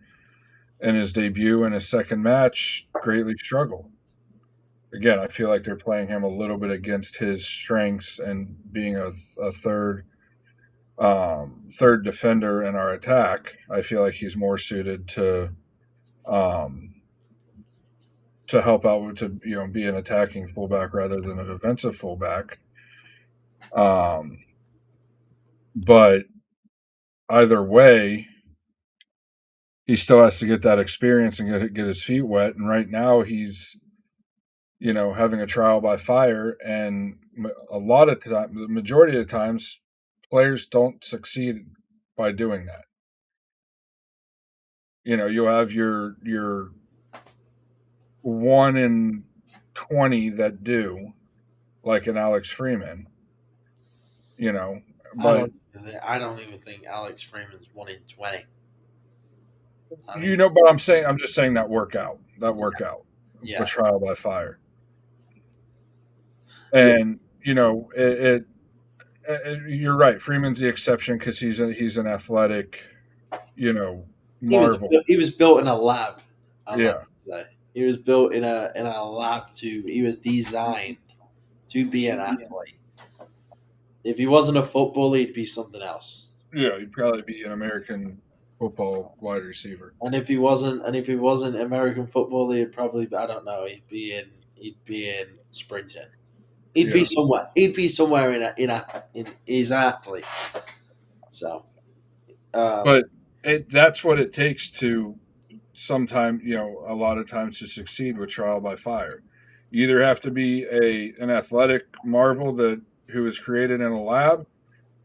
in his debut and his second match greatly struggle. Again, I feel like they're playing him a little bit against his strengths and being a third defender in our attack. I feel like he's more suited um, to help out to be an attacking fullback rather than a defensive fullback. But either way, he still has to get that experience and get his feet wet. And right now, he's having a trial by fire, and a lot of time, the majority of the times, players don't succeed by doing that. You'll have your 1 in 20 that do, like an Alex Freeman. I But don't. I don't even think Alex Freeman's 1 in 20. I mean, but I'm just saying that workout, with yeah, trial by fire, yeah. and you're right. Freeman's the exception because he's an athletic, marvel. He was built in a lab. I like Yeah, to say he was built in a lab to. He was designed to be an athlete. If he wasn't a footballer, he'd be something else. yeah. He'd probably be an American football wide receiver. And if he wasn't American football, he'd probably I don't know. He'd be in sprinting. He'd be Yeah, somewhere. He'd be somewhere in he's an athlete. So um, but that's what it takes to sometime a lot of times to succeed with trial by fire. You either have to be an athletic marvel that who is created in a lab,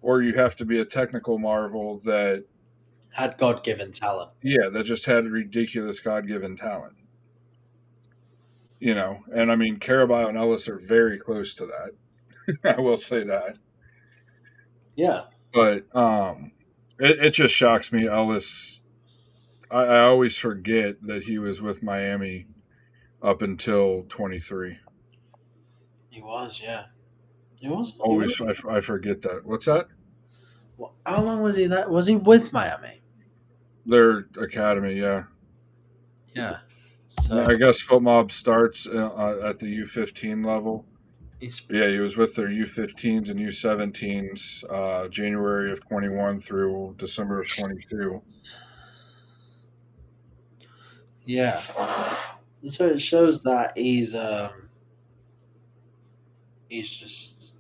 or you have to be a technical marvel that had God given talent. that just had ridiculous God given talent. And I mean Carabao and Ellis are very close to that. I will say that. Yeah, But it just shocks me. Ellis, I always forget that he was with Miami up until 23. he was. Yeah, he was. He was. Always, I forget that. What's that? Well, how long was he? That was he with Miami? Their academy, yeah. Yeah. And So I guess Foot Mob starts at the U15 level. he's But yeah, he was with their U15s and U17s, January of 21 through December of 22. yeah. So it shows that he's just.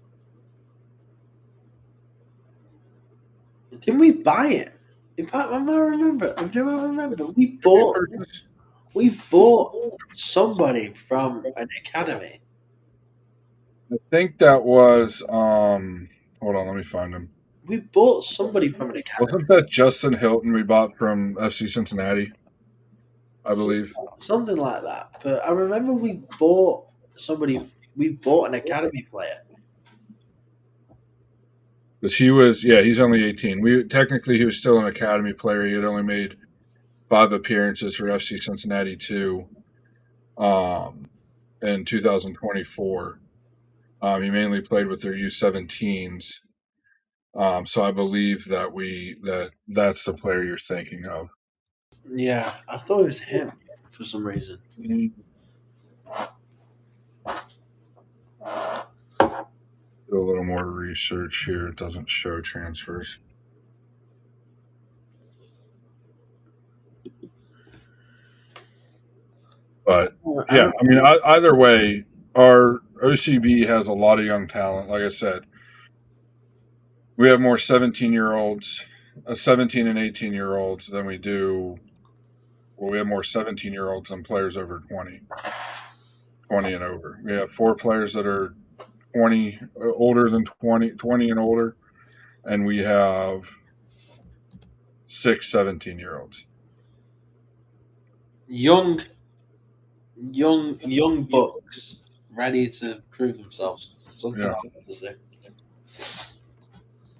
Didn't we buy it? If I remember, we bought somebody from an academy. I think that was hold on, let me find him. We bought somebody from an academy. Wasn't that Justin Hilton we bought from FC Cincinnati? I So- believe. Something like that. But I remember we bought somebody we bought an academy player. Because he was, yeah, he's only 18. We technically he was still an academy player. He had only made 5 appearances for FC Cincinnati two, um, in 2024. He mainly played with their U17s. So I believe that's the player you're thinking of. Yeah, I thought it was him for some reason. Do a little more research here. It doesn't show transfers. But I yeah, don't. I mean, either way, our OCB has a lot of young talent. Like I said, we have more 17-year-olds, 17 and 18-year-olds than we do. Well, we have more 17-year-olds than players over 20, 20 and over. We have 4 players that are 20, older than 20, 20 and older, and we have 6 17-year-olds. Young, young bucks ready to prove themselves. Something Yeah. I want to say.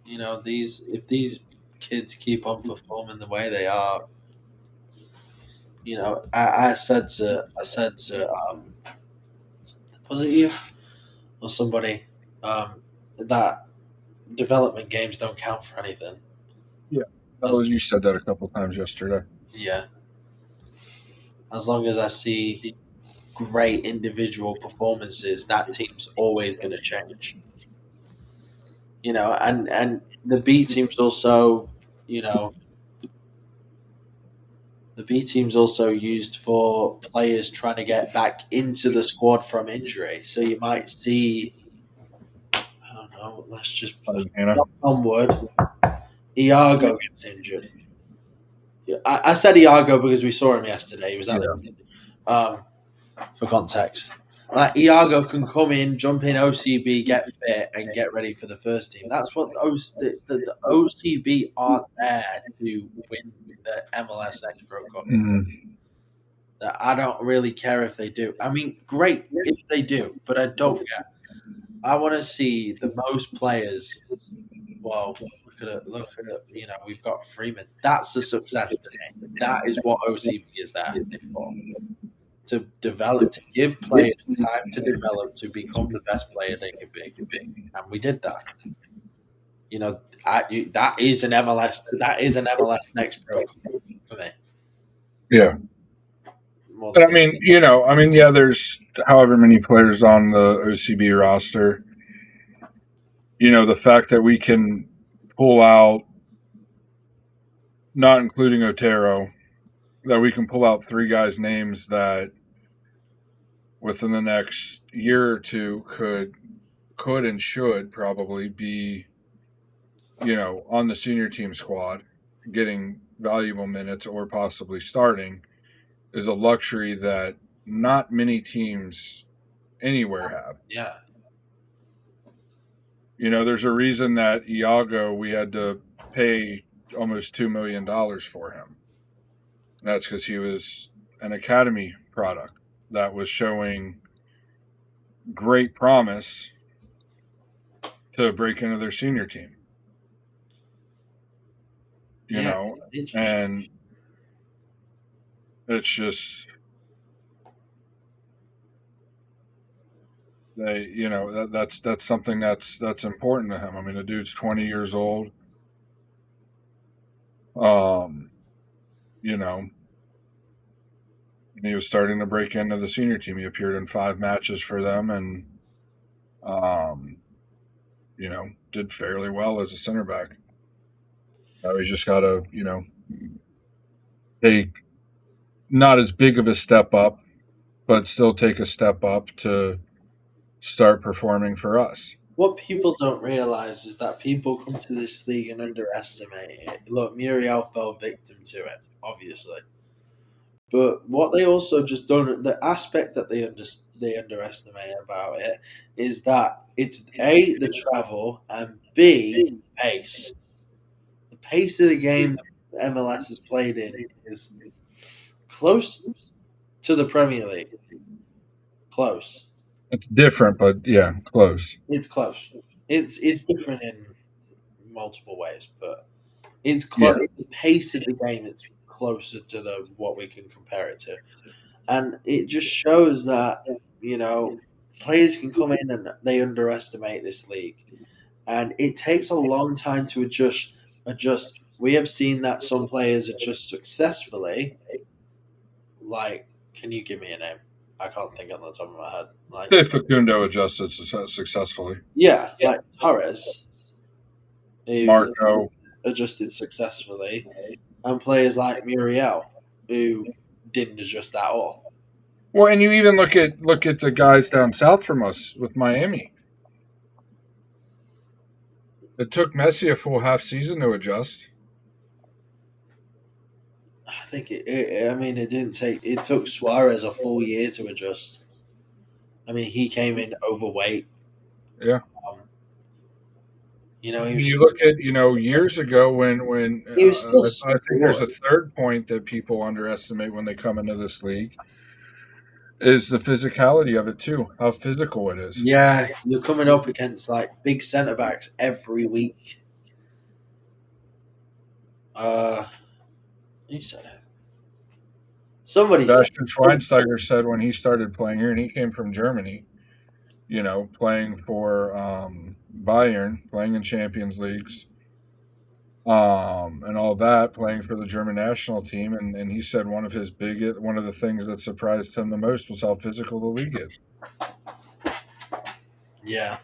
You know, these if these kids keep on performing the way they are, you know, I said to was it you or somebody that development games don't count for anything. Yeah. That As, was, you said that a couple times yesterday. yeah, as long as I see great individual performances, that team's always going to change. You know, and the B team's also, you know, the B team's also used for players trying to get back into the squad from injury. So you might see, I don't know, let's just Hannah. onward. Iago gets injured. Yeah, I said Iago because we saw him yesterday. He was at Yeah. the for context. Like Iago can come in, jump in OCB, get fit, and get ready for the first team. That's what the OCB aren't there to win the MLS Next Pro Cup. Mm. That I don't really care if they do. I mean, great if they do, but I don't care. I want to see the most players. Well, look at it. Look at it. You know, we've got Freeman. That's a success to me. That is what OCB is there for. To develop, to give players time to develop to become the best player they can be, and we did that. You know, that is an MLS. That is an MLS Next Pro Cup for me. Yeah. More And than I mean, yeah, there's however many players on the OCB roster. The fact that we can pull out, not including Otero, that we can pull out 3 guys' names that within the next year or two could and should probably be, on the senior team squad, getting valuable minutes or possibly starting, is a luxury that not many teams anywhere have. yeah, There's a reason that Iago, we had to pay almost $2 million for him. And that's because he was an academy product that was showing great promise to break into their senior team. yeah. Interesting. And it's just that's something that's important to him. I mean, the dude's 20 years old. Um, you know, and he was starting to break into the senior team. He appeared in 5 matches for them, and um, did fairly well as a center back. Now he's just got to, take not as big of a step up, but still take a step up to start performing for us. What people don't realize is that people come to this league and underestimate it. Look, Muriel fell victim to it, obviously. But what they also just don't, the aspect that they underestimate about it is that it's A, the travel, and B, pace. The pace of the game that MLS has played in is close to the Premier League. Close. It's different, but yeah, close. It's close. It's different in multiple ways, but it's Yeah. close. The pace of the game it's closer to the what we can compare it to, and it just shows that players can come in and they underestimate this league, and it takes a long time to adjust. We have seen that some players adjust successfully. Like, can you give me a name? I can't think on the top of my head. Like, Say Facundo adjusted successfully. yeah, like Torres, who Marco. adjusted successfully, and players like Muriel, who didn't adjust at all. Well, and you even look at the guys down south from us with Miami. It took Messi a full half season to adjust. I think I mean, it didn't take. It took Suarez a full year to adjust. I mean, he came in overweight. Yeah. Um, he And was you look at years ago when he was still I think there's a scoring. third point that people underestimate when they come into this league is the physicality of it too. How physical it is. Yeah, you're coming up against like big centre backs every week. Uh, who said it? Somebody said. Bastian Schweinsteiger said when he started playing here, and he came from Germany, playing for Bayern, playing in Champions Leagues, and all that, playing for the German national team, and he said one of the things that surprised him the most was how physical the league is. Yeah.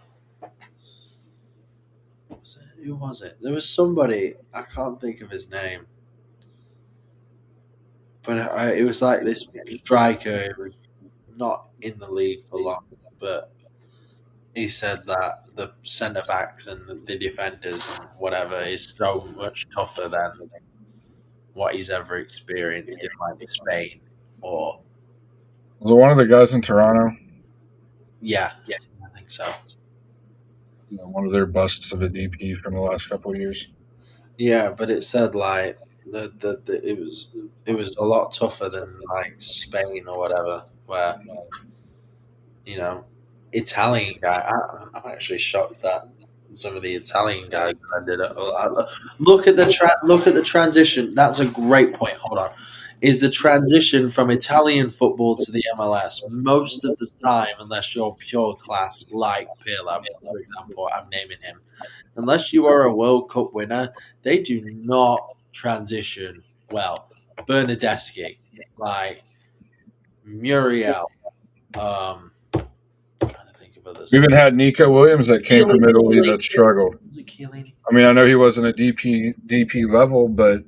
Who was it? There was somebody I can't think of his name, but it was like this striker who was not in the league for long, but he said that the centre backs and the defenders and whatever is so much tougher than what he's ever experienced in like Spain or Was it one of the guys in Toronto? yeah, I think so. One of their busts of a DP from the last couple of years. Yeah, but it said like it was a lot tougher than like Spain or whatever, where you know Italian guy. I'm actually shocked that some of the Italian guys that did it. Look at the transition. That's a great point. Hold on. Is the transition from Italian football to the MLS most of the time, unless you're pure class like Pirlo, for example, I'm naming him, unless you are a World Cup winner, they do not transition well. Bernadeschi, like Muriel, trying to think of We others. even had Nico Williams that came from Italy Chiellini. that struggled. Was it Chiellini? I mean, I know he wasn't a DP level, but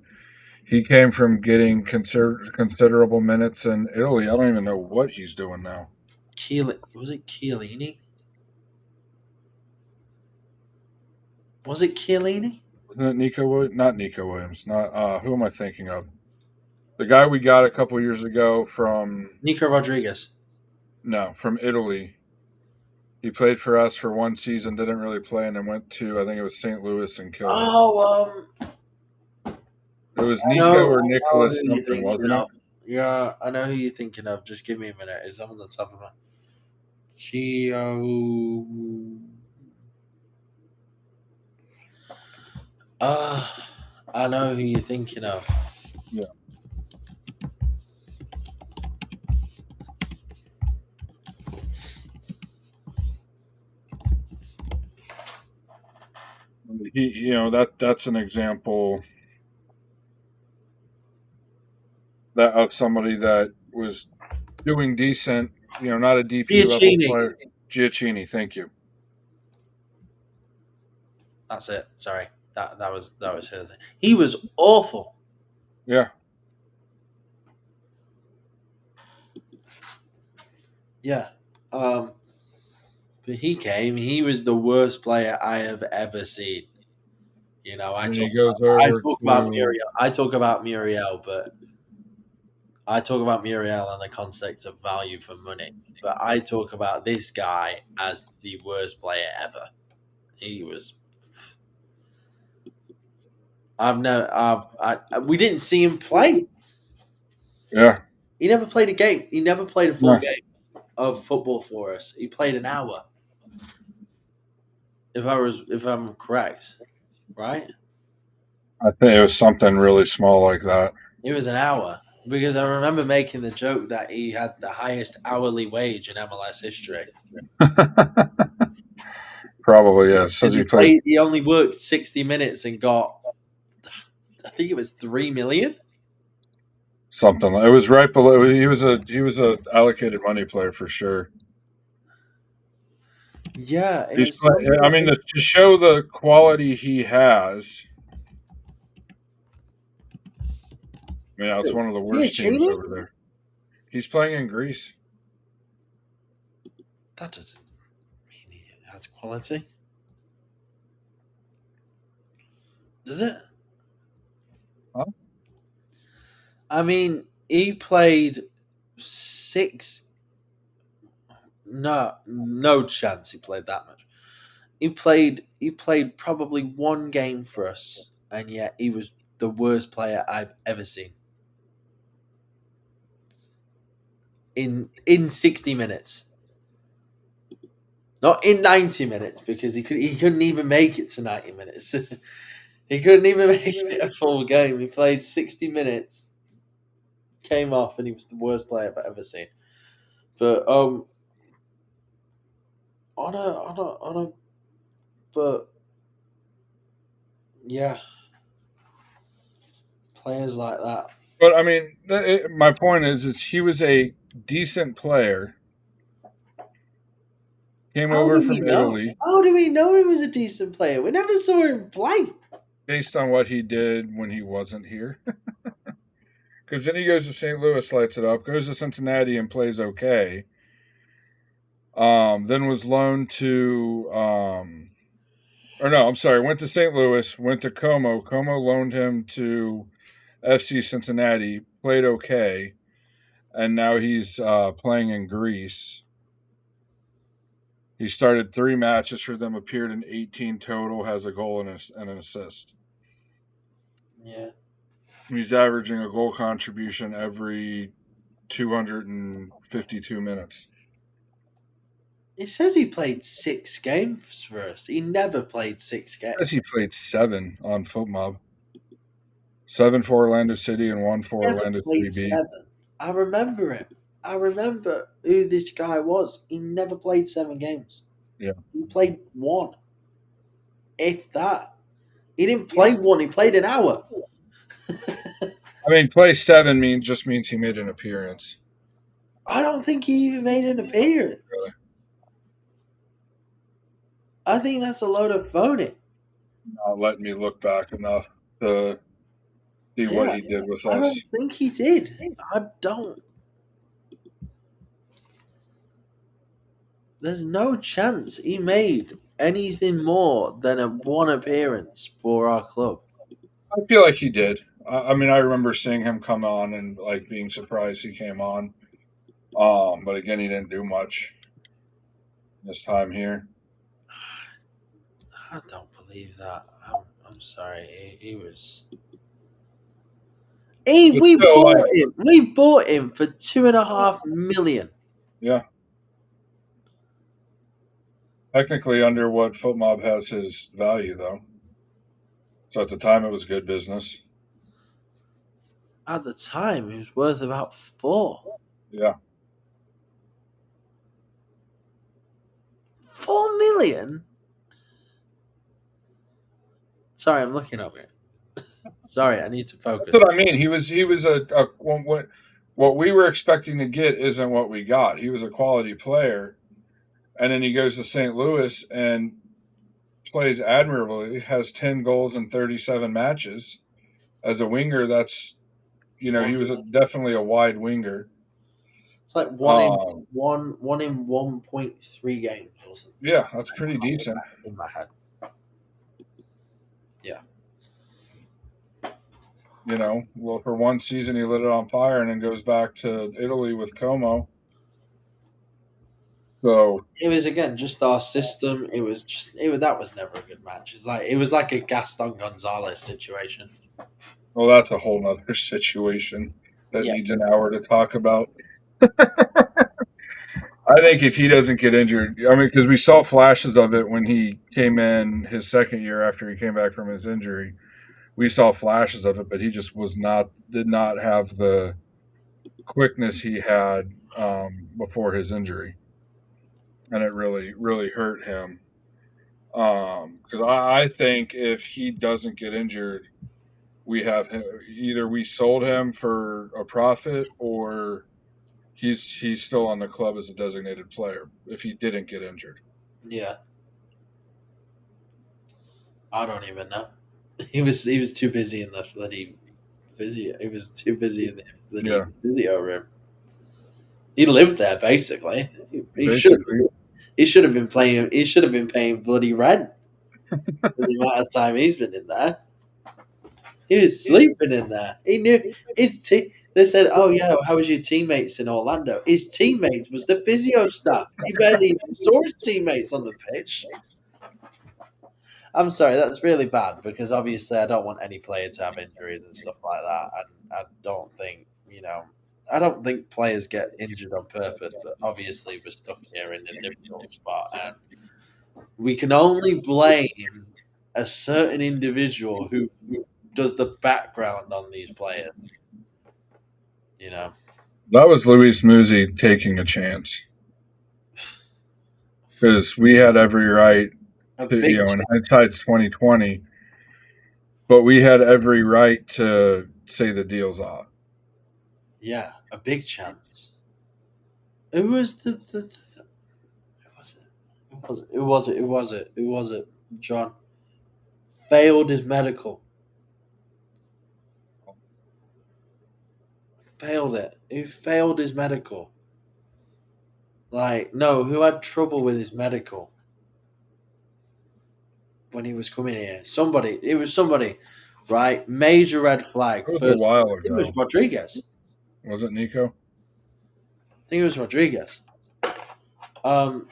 he came from getting considerable minutes in Italy. I don't even know what he's doing now. Was it Chiellini? Was it Chiellini? Wasn't it Nico Williams? Not Nico Williams. Not who am I thinking of? The guy we got a couple years ago from Nico Rodriguez. no, from Italy. He played for us for one season, didn't really play, and then went to I think it was St. Louis and killed it. Oh, It was I Nico know, or I know who Nicholas you're something, thinking wasn't it? of. Yeah, I know who you're thinking of. Just give me a minute. It's on the top of my. Gio. I know who you're thinking of. Yeah. That's an example that of somebody that was doing decent. Not a DP level Piacini. player. Giacchini, thank you. That's it. Sorry, that was his. He was awful. Yeah, Yeah. Um, but he came. He was the worst player I have ever seen. I and talk he goes I over talk about to Muriel. I talk about Muriel, but I talk about Muriel in the context of value for money. But I talk about this guy as the worst player ever. He was. I've no. We didn't see him play. yeah, He never played a game. He never played a full no, game. of football for us. He played an hour. If I'm correct, right? I think it was something really small like that. It was an hour because I remember making the joke that he had the highest hourly wage in MLS history Probably, yeah. It because says he played he only worked 60 minutes and got, I think it was 3 million. something. It was right below. He was a allocated money player for sure. Yeah, it He's was something I mean, like, to show the quality he has. I mean, it's one of the yeah, worst teams cheating. over there. He's playing in Greece. That doesn't mean he has quality, does it? Huh? I mean, he played six. No, no chance he played that much. He played probably one game for us, and yet he was the worst player I've ever seen in 60 minutes. Not in 90 minutes because he couldn't even make it to 90 minutes. He couldn't even make it a full game. He played 60 minutes, came off, and he was the worst player I've ever seen. But on a but yeah, players like that. But I mean, my point is he was a decent player. Came How over do we from know? Italy How do we know he was a decent player? We never saw him play. based on what he did when he wasn't here. Because then he goes to St. Louis, lights it up. Goes to Cincinnati and plays okay. Then was loaned to, or no, I'm sorry, went to St. Louis, went to Como. Como loaned him to FC Cincinnati, played okay, and now he's playing in Greece. He started 3 matches for them, appeared in 18 total, has a goal and an assist. Yeah. He's averaging a goal contribution every 252 minutes. It says he played 6 games for us. He never played 6 games. As he played 7 on FootMob. 7 for Orlando City and 1 for Never Orlando played 3B. 7. I remember him. I remember who this guy was. He never played 7 games. Yeah. He played one. If that. He didn't play one, he played an hour. I mean, play 7 just means he made an appearance. I don't think he even made an appearance. Really? I think that's a load of phony. Not letting me look back enough to see what Yeah, he did with I us. don't think he did. I don't. There's no chance he made anything more than a one appearance for our club. I feel like he did. I mean, I remember seeing him come on and like being surprised he came on. But again, he didn't do much this time here. I don't believe that. I'm sorry. He was. But still, like, We bought him for 2.5 million. yeah, technically under what FootMob has his value though. So at the time, it was good business. At the time, he was worth about 4. Yeah. 4 million. Sorry, I'm looking up here. Sorry, I need to focus. That's what I mean. He was a what we were expecting to get isn't what we got. He was a quality player, and then he goes to St. Louis and plays admirably. Has 10 goals in 37 matches as a winger. That's he was definitely a wide winger. It's like Um, one in 1.3 games or something. yeah, that's pretty decent. In my head. Yeah. Well, for one season he lit it on fire, and then goes back to Italy with Como. So It was again just our system. That was never a good match. It was like a Gaston Gonzalez situation. well, that's a whole nother situation that Yeah. needs an hour to talk about. I think if he doesn't get injured, I mean, because we saw flashes of it when he came in his second year after he came back from his injury. We saw flashes of it, but he just did not have the quickness he had before his injury, and it really hurt him. Because I think if he doesn't get injured, we have him, either we sold him for a profit or he's still on the club as a designated player if he didn't get injured. Yeah, I don't even know. He was too busy in the bloody physio. He was too busy in the bloody Yeah, physio room. He lived there basically. He should basically. he should have been playing. He should have been paying bloody rent for the amount of time he's been in there. He was sleeping in there. He knew his team. They said, "Oh yeah, how was your teammates in Orlando?" His teammates was the physio staff. He barely even saw his teammates on the pitch. I'm sorry, that's really bad because obviously I don't want any player to have injuries and stuff like that. And I don't think, I don't think players get injured on purpose, but obviously we're stuck here in a difficult spot. And we can only blame a certain individual who does the background on these players, you know. That was Luis Muzi taking a chance because we had every right A to, big, in hindsight's 2020, but we had every right to say the deal's off. yeah, a big chance. Who was who was it? Who was it? Who was it? Who was it? John failed his medical. Failed it. Who failed his medical? Like, no, who had trouble with his medical when he was coming here? Somebody. It was somebody, right? Major red flag. It was a First, while I think it was ago. Rodriguez. Was it Nico? I think it was Rodriguez.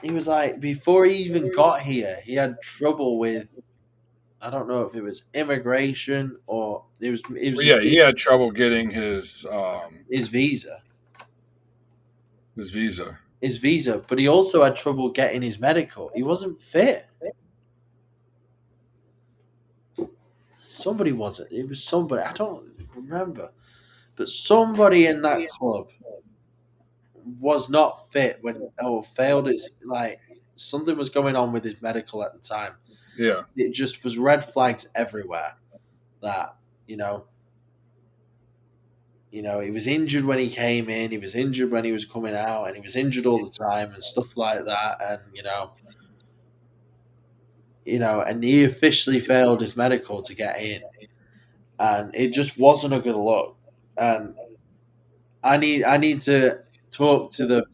He was like before he even got here, he had trouble with. I don't know if it was immigration or Well, yeah, he had trouble getting his visa. his visa. His visa, but he also had trouble getting his medical. He wasn't fit. Somebody was it? It was somebody. I don't remember, but somebody in that club was not fit when or failed. It's like something was going on with his medical at the time. Yeah, It just was red flags everywhere. That you know, he was injured when he came in. He was injured when he was coming out, and he was injured all the time and stuff like that. And and he officially failed his medical to get in, and it just wasn't a good look. And I need to talk to the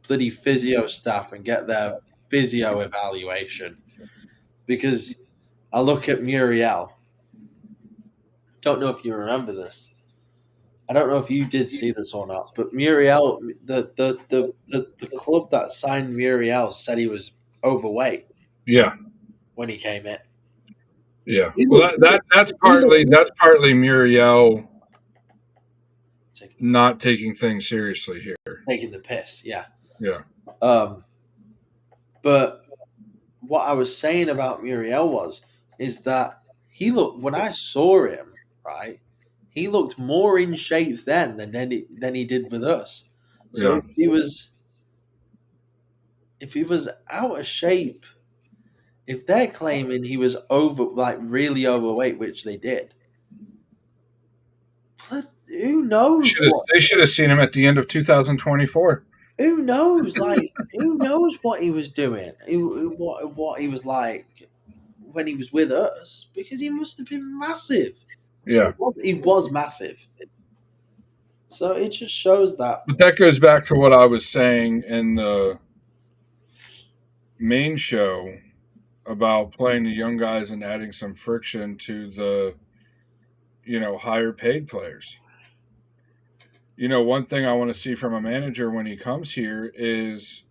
bloody physio staff and get their physio evaluation because I look at Muriel. Don't know if you remember this. I don't know if you did see this or not, but Muriel, the club that signed Muriel said he was overweight yeah, when he came in. yeah. He Well, looked, that's he looked partly Muriel taking, not taking things seriously here. taking the piss, yeah. Yeah, Um, but what I was saying about Muriel is that he looked when I saw him, right, he looked more in shape then than he did with us. So yeah. if he was out of shape, if they're claiming he was over like really overweight, which they did, but who knows what They should have seen him at the end of 2024. who knows like who knows what he was doing, what he was like when he was with us because he must have been massive. Yeah, He was massive. So it just shows that. but that goes back to what I was saying in the main show about playing the young guys and adding some friction to the higher paid players. One thing I want to see from a manager when he comes here is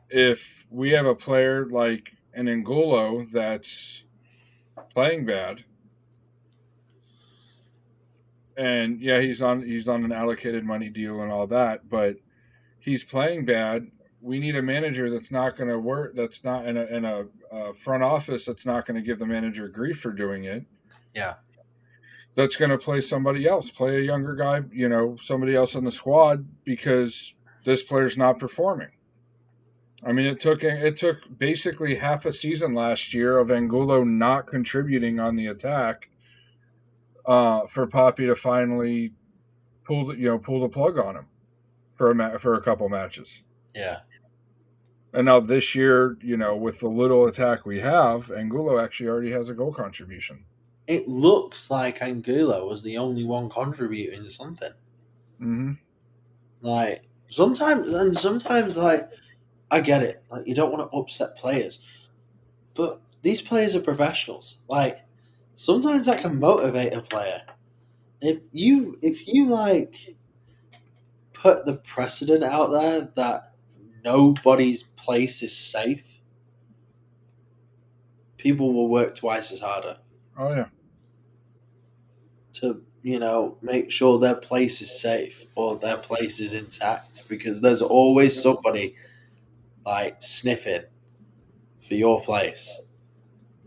if we have a player like an Angulo that's playing bad, and yeah, he's on an allocated money deal and all that, but he's playing bad. we need a manager that's not going to work. That's not in a front office. That's not going to give the manager grief for doing it. Yeah. That's going to play somebody else, play a younger guy, somebody else in the squad because this player's not performing. I mean, it took basically half a season last year of Angulo not contributing on the attack for Papi to finally pull the plug on him for a couple matches. Yeah. And now this year, with the little attack we have, Angulo actually already has a goal contribution. It looks like Angulo was the only one contributing to something. Mm-hmm. Like sometimes, like I get it. Like you don't want to upset players, but these players are professionals. Like sometimes that can motivate a player. If you like put the precedent out there that nobody's place is safe, people will work twice as harder Oh yeah, to make sure their place is safe or their place is intact because there's always somebody like sniffing for your place.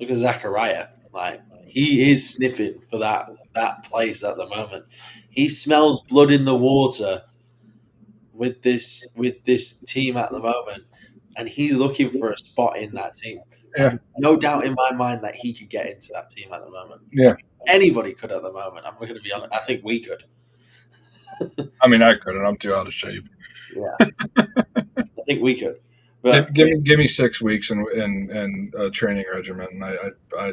Look at Zachariah, like he is sniffing for that place at the moment. He smells blood in the water with this team at the moment, and he's looking for a spot in that team. yeah, And no doubt in my mind that he could get into that team at the moment. yeah. Anybody could at the moment. I'm going to be honest. I think we could. I mean, I couldn't. I'm too out of shape. Yeah, I think we could. But Give me 6 weeks and a training regimen. And I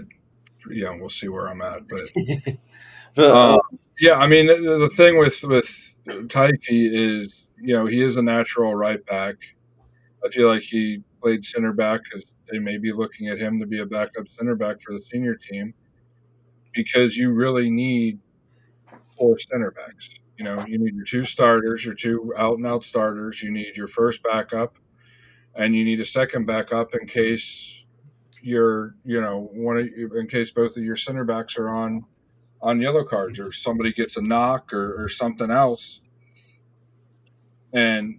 we'll see where I'm at. But but yeah, I mean, the thing with Taifi is, he is a natural right back. I feel like he played center back because they may be looking at him to be a backup center back for the senior team because you really need four center backs. You need your two starters, your two out and out starters. You need your first backup, and you need a second backup in case in case both of your center backs are on yellow cards or somebody gets a knock or something else. And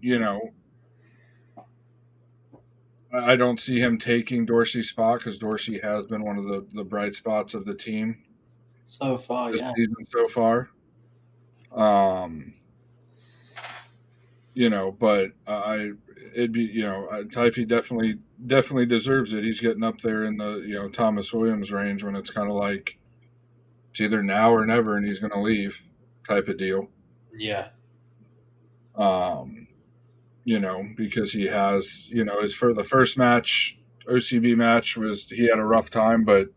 I don't see him taking Dorsey's spot because Dorsey has been one of the bright spots of the team so far, this yeah, season so far. But it'd be Taifi definitely deserves it. He's getting up there in the Thomas Williams range when it's kind of like it's either now or never, and he's going to leave type of deal. yeah, Um, because he has his for the first match OCB match was he had a rough time, but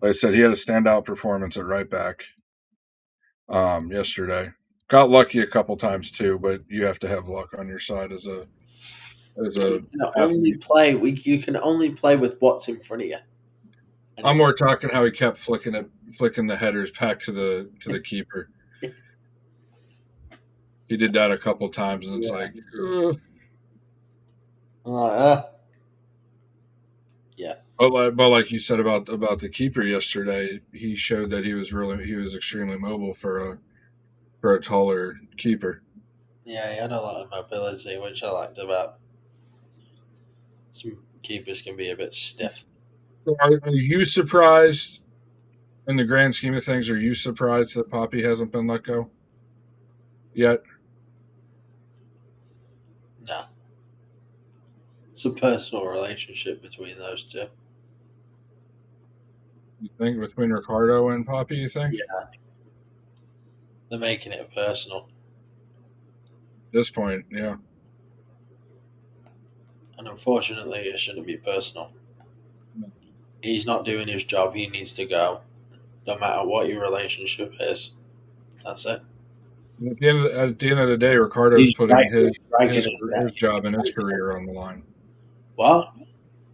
like I said, he had a standout performance at right back yesterday. Got lucky a couple times too, but you have to have luck on your side as a you can only athlete. play. You can only play with what's in front of you. And I'm if more talking how he kept flicking the headers back to the keeper. He did that a couple times, and it's yeah, like, ugh. I'm like, yeah, But like you said about the keeper yesterday, he showed that he was extremely mobile for a taller keeper. yeah. He had a lot of mobility, which I liked about. Some keepers can be a bit stiff. So are you surprised in the grand scheme of things? Are you surprised that Papi hasn't been let go yet? No, it's a personal relationship between those two. You think between Ricardo and Papi? You think Yeah, they're making it personal, at this point? Yeah. and unfortunately, it shouldn't be personal. He's not doing his job. He needs to go, no matter what your relationship is. That's it. At the end of the day, Ricardo's He's putting striking his his neck. his job and his career on the line. What?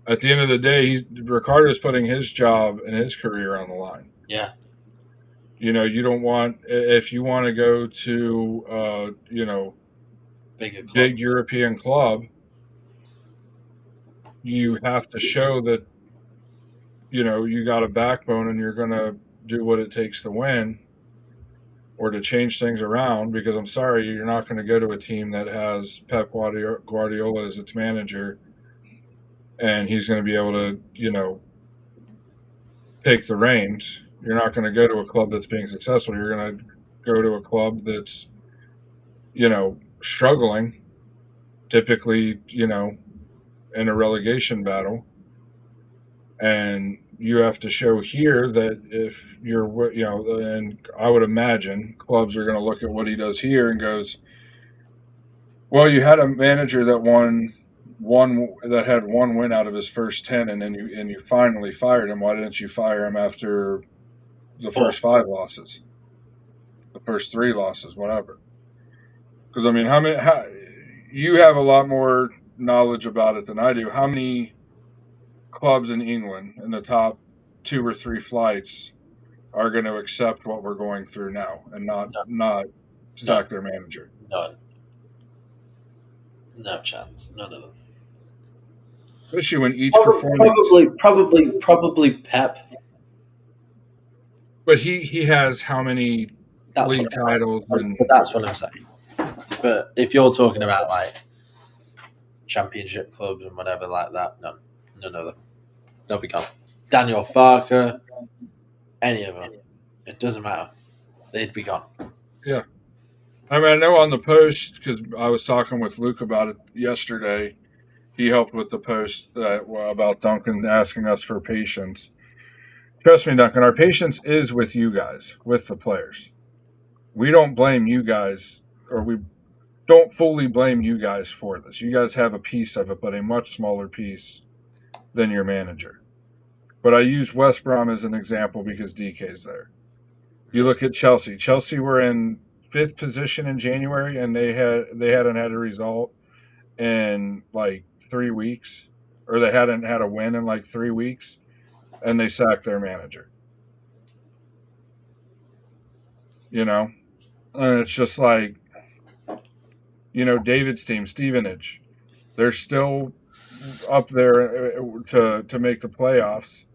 At the end of the day, Ricardo's putting his job and his career on the line. Yeah, You don't want if you want to go to bigger club. big European club, you have to show that you got a backbone and you're going to do what it takes to win. or to change things around, because I'm sorry, you're not going to go to a team that has Pep Guardiola as its manager and he's going to be able to, take the reins. You're not going to go to a club that's being successful. You're going to go to a club that's, struggling, typically, in a relegation battle. And you have to show here that if you're, and I would imagine clubs are going to look at what he does here and goes, well, you had a manager that that had one win out of his first 10, and then you finally fired him. Why didn't you fire him after the Four. first five losses, the first three losses, whatever? Because I mean, how you have a lot more knowledge about it than I do. How many clubs in England in the top two or three flights are going to accept what we're going through now and None. not None. sack their manager? None. No chance. None of them. Especially when each performance. Probably Pep. But he has how many That's what league I'm titles saying. and But that's what I'm saying. But if you're talking about like championship clubs and whatever like that, none of them. They'll be gone. Daniel Farker, any of them, it doesn't matter. They'd be gone. yeah. I mean, I know on the post because I was talking with Luke about it yesterday. He helped with the post about Duncan asking us for patience. Trust me, Duncan, our patience is with you guys, with the players. We don't blame you guys, or we don't fully blame you guys for this. You guys have a piece of it, but a much smaller piece than your manager. But I use West Brom as an example because DK's there. You look at Chelsea. Chelsea were in fifth position in January, and they hadn't had a result in like 3 weeks, or they hadn't had a win in like 3 weeks, and they sacked their manager. And it's just like David's team, Stevenage. They're still up there to make the playoffs.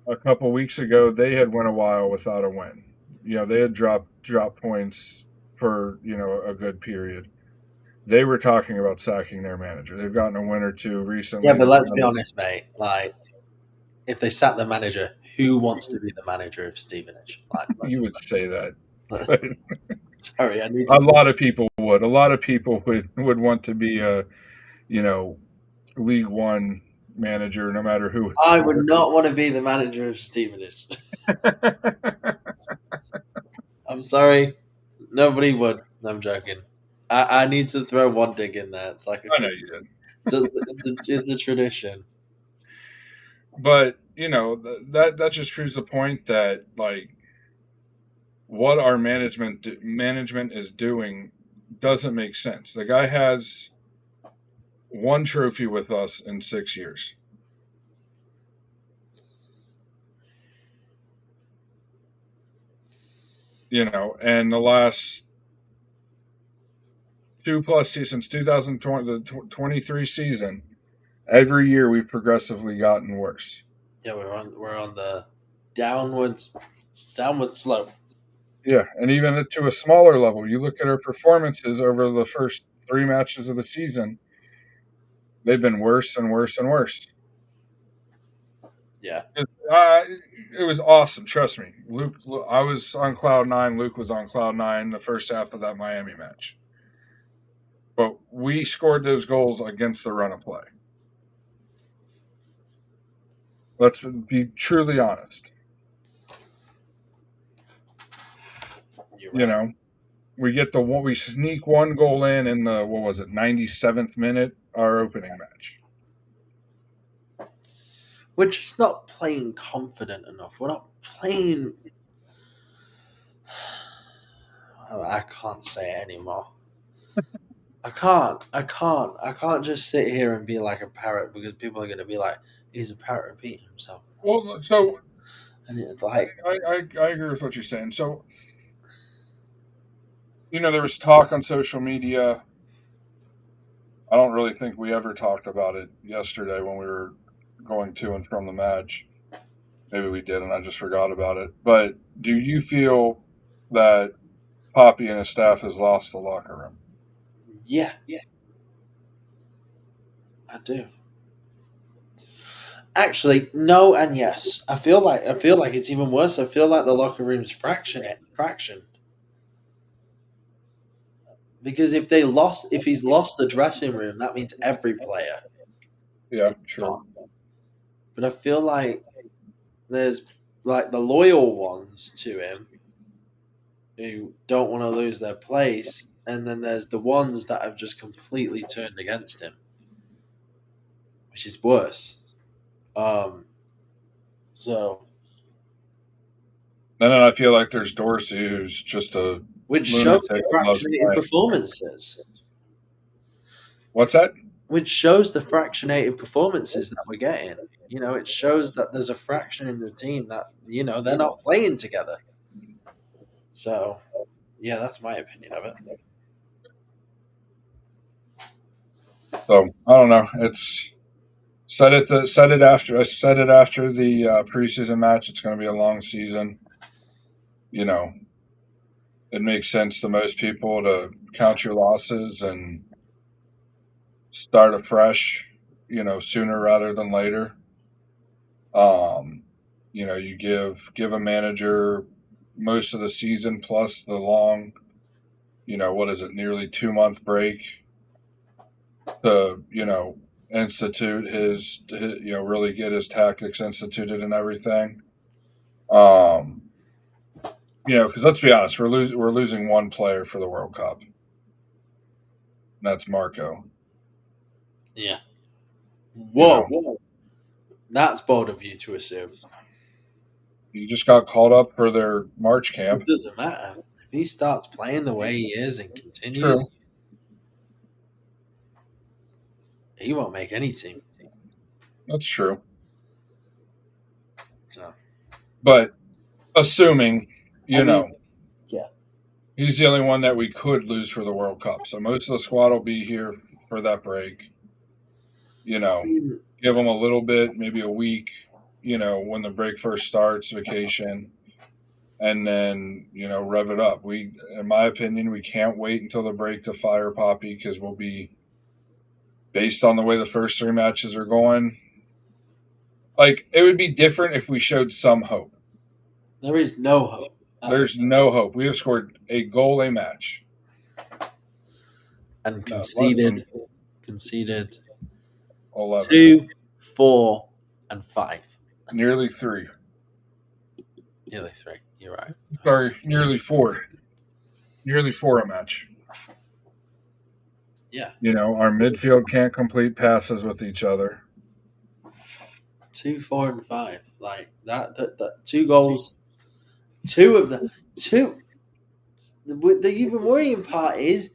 A couple weeks ago, they had went a while without a win. They had dropped points for a good period. They were talking about sacking their manager. They've gotten a win or two Yeah, recently. but let's be honest, mate. Like, if they sack the manager, who wants to be the manager of Stevenage? Like, You would say that, but sorry, I need a to. lot of people would. A lot of people would want to be a you know League One manager, no matter who it's I for. would not want to be the manager of Stevenage. I'm sorry, nobody would. I'm joking. I need to throw one dig in there. It's like I know okay, you did, it's a tradition. but that just proves the point that like what our management is doing doesn't make sense. The guy has one trophy with us in 6 years. And the last two plus since 2020, the 23 season, every year we've progressively gotten worse. Yeah, we're on the downwards slope. Yeah, and even to a smaller level, you look at our performances over the first three matches of the season, they've been worse and worse and worse. Yeah, It was awesome. Trust me, Luke. I was on cloud nine. Luke was on cloud nine the first half of that Miami match. But we scored those goals against the run of play. Let's be truly honest. you're You right. know, we sneak one goal in the what was it 97th minute, our opening match. We're just not playing confident enough. We're not playing. I can't say it anymore. I can't. I can't just sit here and be like a parrot because people are going to be like, he's a parrot repeating himself. Well, so And it's like, I agree with what you're saying. So there was talk on social media. I don't really think we ever talked about it yesterday when we were going to and from the match. Maybe we did, and I just forgot about it. But do you feel that Poppy and his staff has lost the locker room? Yeah, I do. Actually, no and yes. I feel like it's even worse. I feel like the locker room's fractioned. Because if he's lost the dressing room, that means every player Yeah, is true. gone. But I feel like there's like the loyal ones to him who don't want to lose their place, and then there's the ones that have just completely turned against him, which is worse. Um, so And then I feel like there's Dorsey, who's just a which shows lunatic the and loves fractionated playing. performances. What's that? Which shows the fractionated performances that we're getting. It shows that there's a fraction in the team that they're not playing together. So yeah, that's my opinion of it. So I don't know. It's said it after the preseason match. It's going to be a long season. You know, it makes sense to most people to count your losses and start afresh. Sooner rather than later. Um, you give a manager most of the season plus the long, what is it, nearly 2 month break to institute his really get his tactics instituted and everything. Um, because let's be honest, we're losing one player for the World Cup, and that's Marco. Yeah. You know, Whoa, that's bold of you to assume. he just got called up for their March camp. It doesn't matter if he starts playing the way he is and True, continues. He won't make any team. that's true. So But assuming, I you mean, know, yeah. he's the only one that we could lose for the World Cup. So most of the squad will be here for that break. You I know, mean, give them a little bit, maybe a week. When the break first starts, vacation, and then rev it up. In my opinion, we can't wait until the break to fire Poppy because we'll be based on the way the first three matches are going. Like it would be different if we showed some hope. there is no hope. There's no hope. We have scored a goal a match. And No, less than conceded 11. 2, 4, and 5. Nearly 3. Nearly 3. You're right. Sorry, nearly 4. Nearly 4 a match. Yeah. Our midfield can't complete passes with each other. 2, 4, and 5. Like that 2 goals. Two of the two. The even worrying part is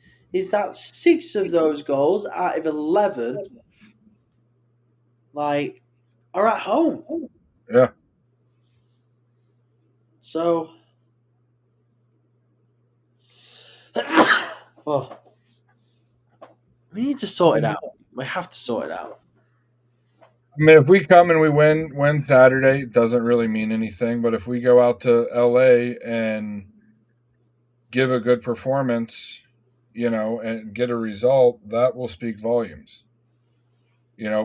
that 6 of those goals out of 11 like are at home. Yeah. So well, we need to sort it out. We have to sort it out. I mean, if we come and we win Saturday, it doesn't really mean anything. But if we go out to LA and give a good performance, and get a result, that will speak volumes.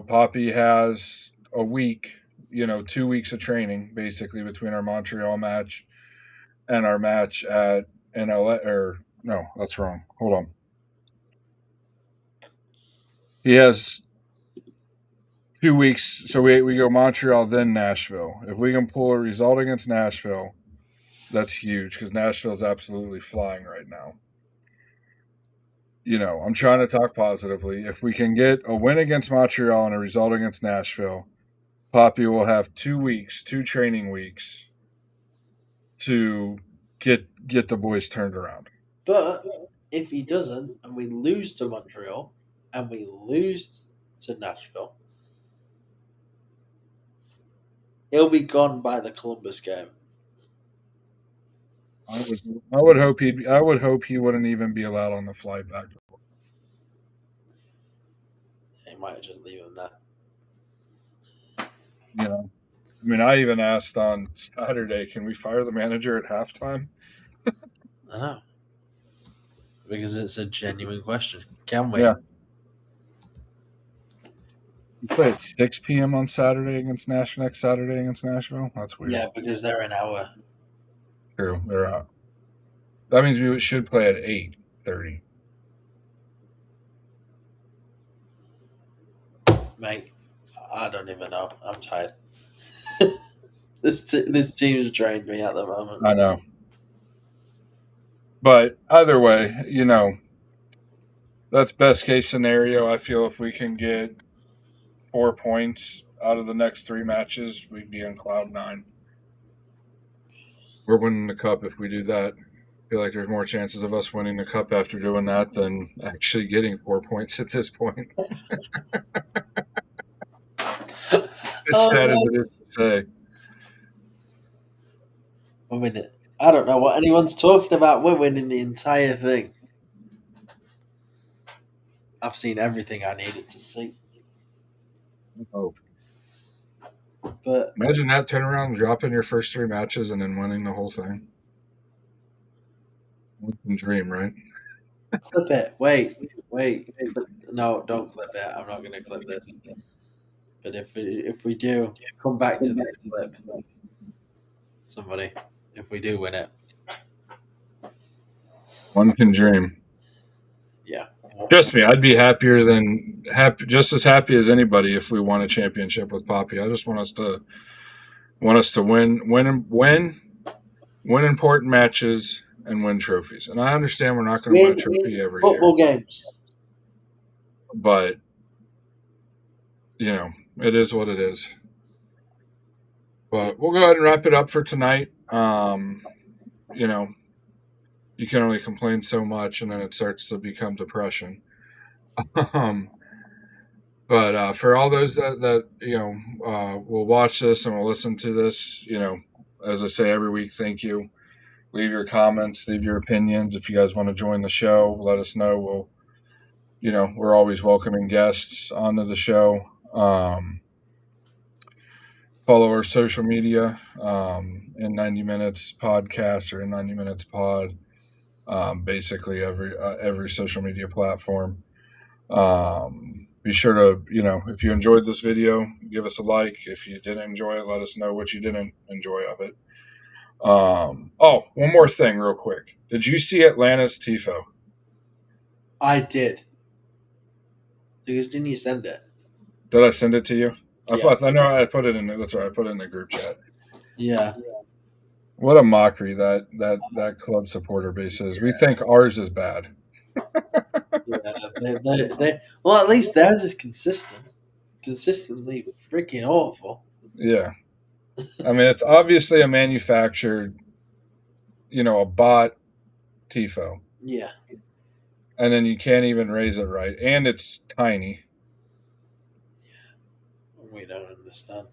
Poppy has a week, 2 weeks of training basically between our Montreal match and our match at in LA. Or no, that's wrong. Hold on. He has 2 weeks. So we go Montreal, then Nashville. If we can pull a result against Nashville, that's huge because Nashville's absolutely flying right now. I'm trying to talk positively. If we can get a win against Montreal and a result against Nashville, Poppy will have 2 weeks, 2 training weeks to get the boys turned around. But if he doesn't, and we lose to Montreal, and we lose to Nashville, he'll be gone by the Columbus game. I would hope he wouldn't even be allowed on the flight back. He might just leave him there. You know. I mean, I even asked on Saturday, can we fire the manager at halftime? I know. Because it's a genuine question. Can we? Yeah. You play at 6 p.m. on Saturday against Nashville, next Saturday against Nashville? That's weird. Yeah, because they're an hour. True. They're out. That means we should play at 8:30. Mate, I don't even know. I'm tired. This team's drained me at the moment. I know. But either way, that's best case scenario. I feel if we can get 4 points out of the next 3 matches, we'd be on cloud nine. We're winning the cup if we do that. I feel like there's more chances of us winning the cup after doing that than actually getting 4 points at this point. As sad as it is to say. We're winning. I don't know what anyone's talking about. We're winning the entire thing. I've seen everything I needed to see. Oh. But Imagine that turnaround, dropping your first 3 matches and then winning the whole thing. One can dream, right? clip it. Wait. No, don't clip it. I'm not going to clip this. But if we do, come back to this clip. Somebody, if we do win it. One can dream. Yeah. Trust me, I'd be just as happy as anybody if we won a championship with Papi. I just want us to win important matches and win trophies. And I understand we're not going to win a trophy every year. Football games. But it is what it is. But we'll go ahead and wrap it up for tonight. You can only complain so much, and then it starts to become depression. But for all those that will watch this and will listen to this, as I say every week, thank you. Leave your comments, leave your opinions. If you guys want to join the show, let us know. We're always welcoming guests onto the show. Follow our social media, in 90 Minutes Podcast or in 90 Minutes Pod. Basically every social media platform. Be sure to, if you enjoyed this video, give us a like. If you didn't enjoy it, let us know what you didn't enjoy of it. One more thing real quick. Did you see Atlanta's TIFO? I did. Because didn't you send it? Did I send it to you? Yeah. I know I put it in. That's right. I put it in the group chat. Yeah. What a mockery that club supporter base is. We think ours is bad. Yeah, well, at least theirs is consistently freaking awful. Yeah, I mean it's obviously a manufactured, a bot tifo. Yeah, and then you can't even raise it right, and it's tiny. We don't understand.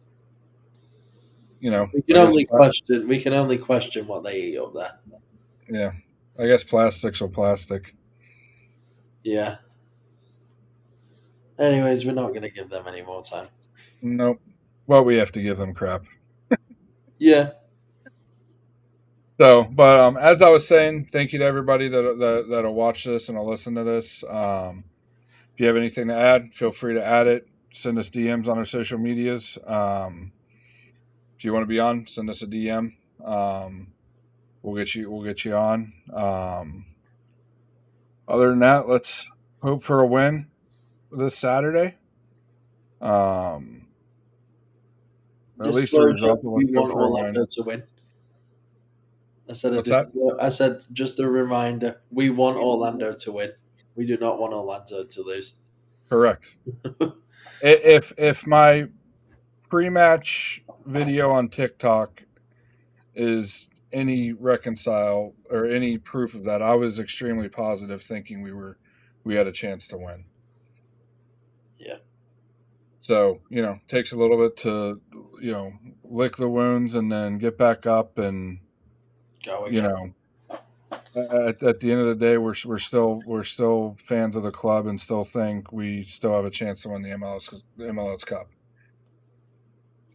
We can only question what they eat up there. Yeah, I guess plastics are plastic. Yeah. Anyways, we're not going to give them any more time. Nope. Well, we have to give them crap. Yeah. So, but as I was saying, thank you to everybody that'll watch this and will listen to this. If you have anything to add, feel free to add it. Send us DMs on our social medias. If you want to be on, send us a DM. We'll get you on. Other than that, let's hope for a win this Saturday. At least the result. We want Orlando to win. I said just a reminder. We want Orlando to win. We do not want Orlando to lose. Correct. If my pre-match video on TikTok is any reconcile or any proof of that, I was extremely positive, thinking we had a chance to win. Yeah. So takes a little bit to lick the wounds and then get back up and go again. At the end of the day, we're still fans of the club and still think we still have a chance to win the MLS Cup.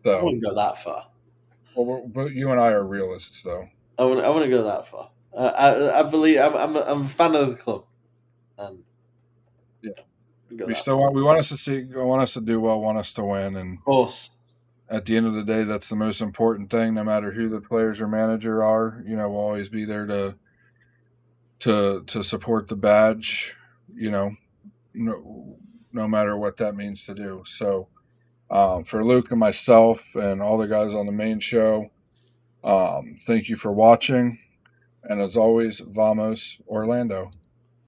I though. wouldn't go that far. But you and I are realists, though. I wouldn't go that far. I believe I'm a fan of the club, and Yeah, I go we that still far. want we want us to see, want us to do well, want us to win, and Of course, at the end of the day, that's the most important thing. No matter who the players or manager are, we'll always be there to support the badge. You know, no matter what that means to do. So, for Luke and myself and all the guys on the main show, thank you for watching. And as always, vamos Orlando.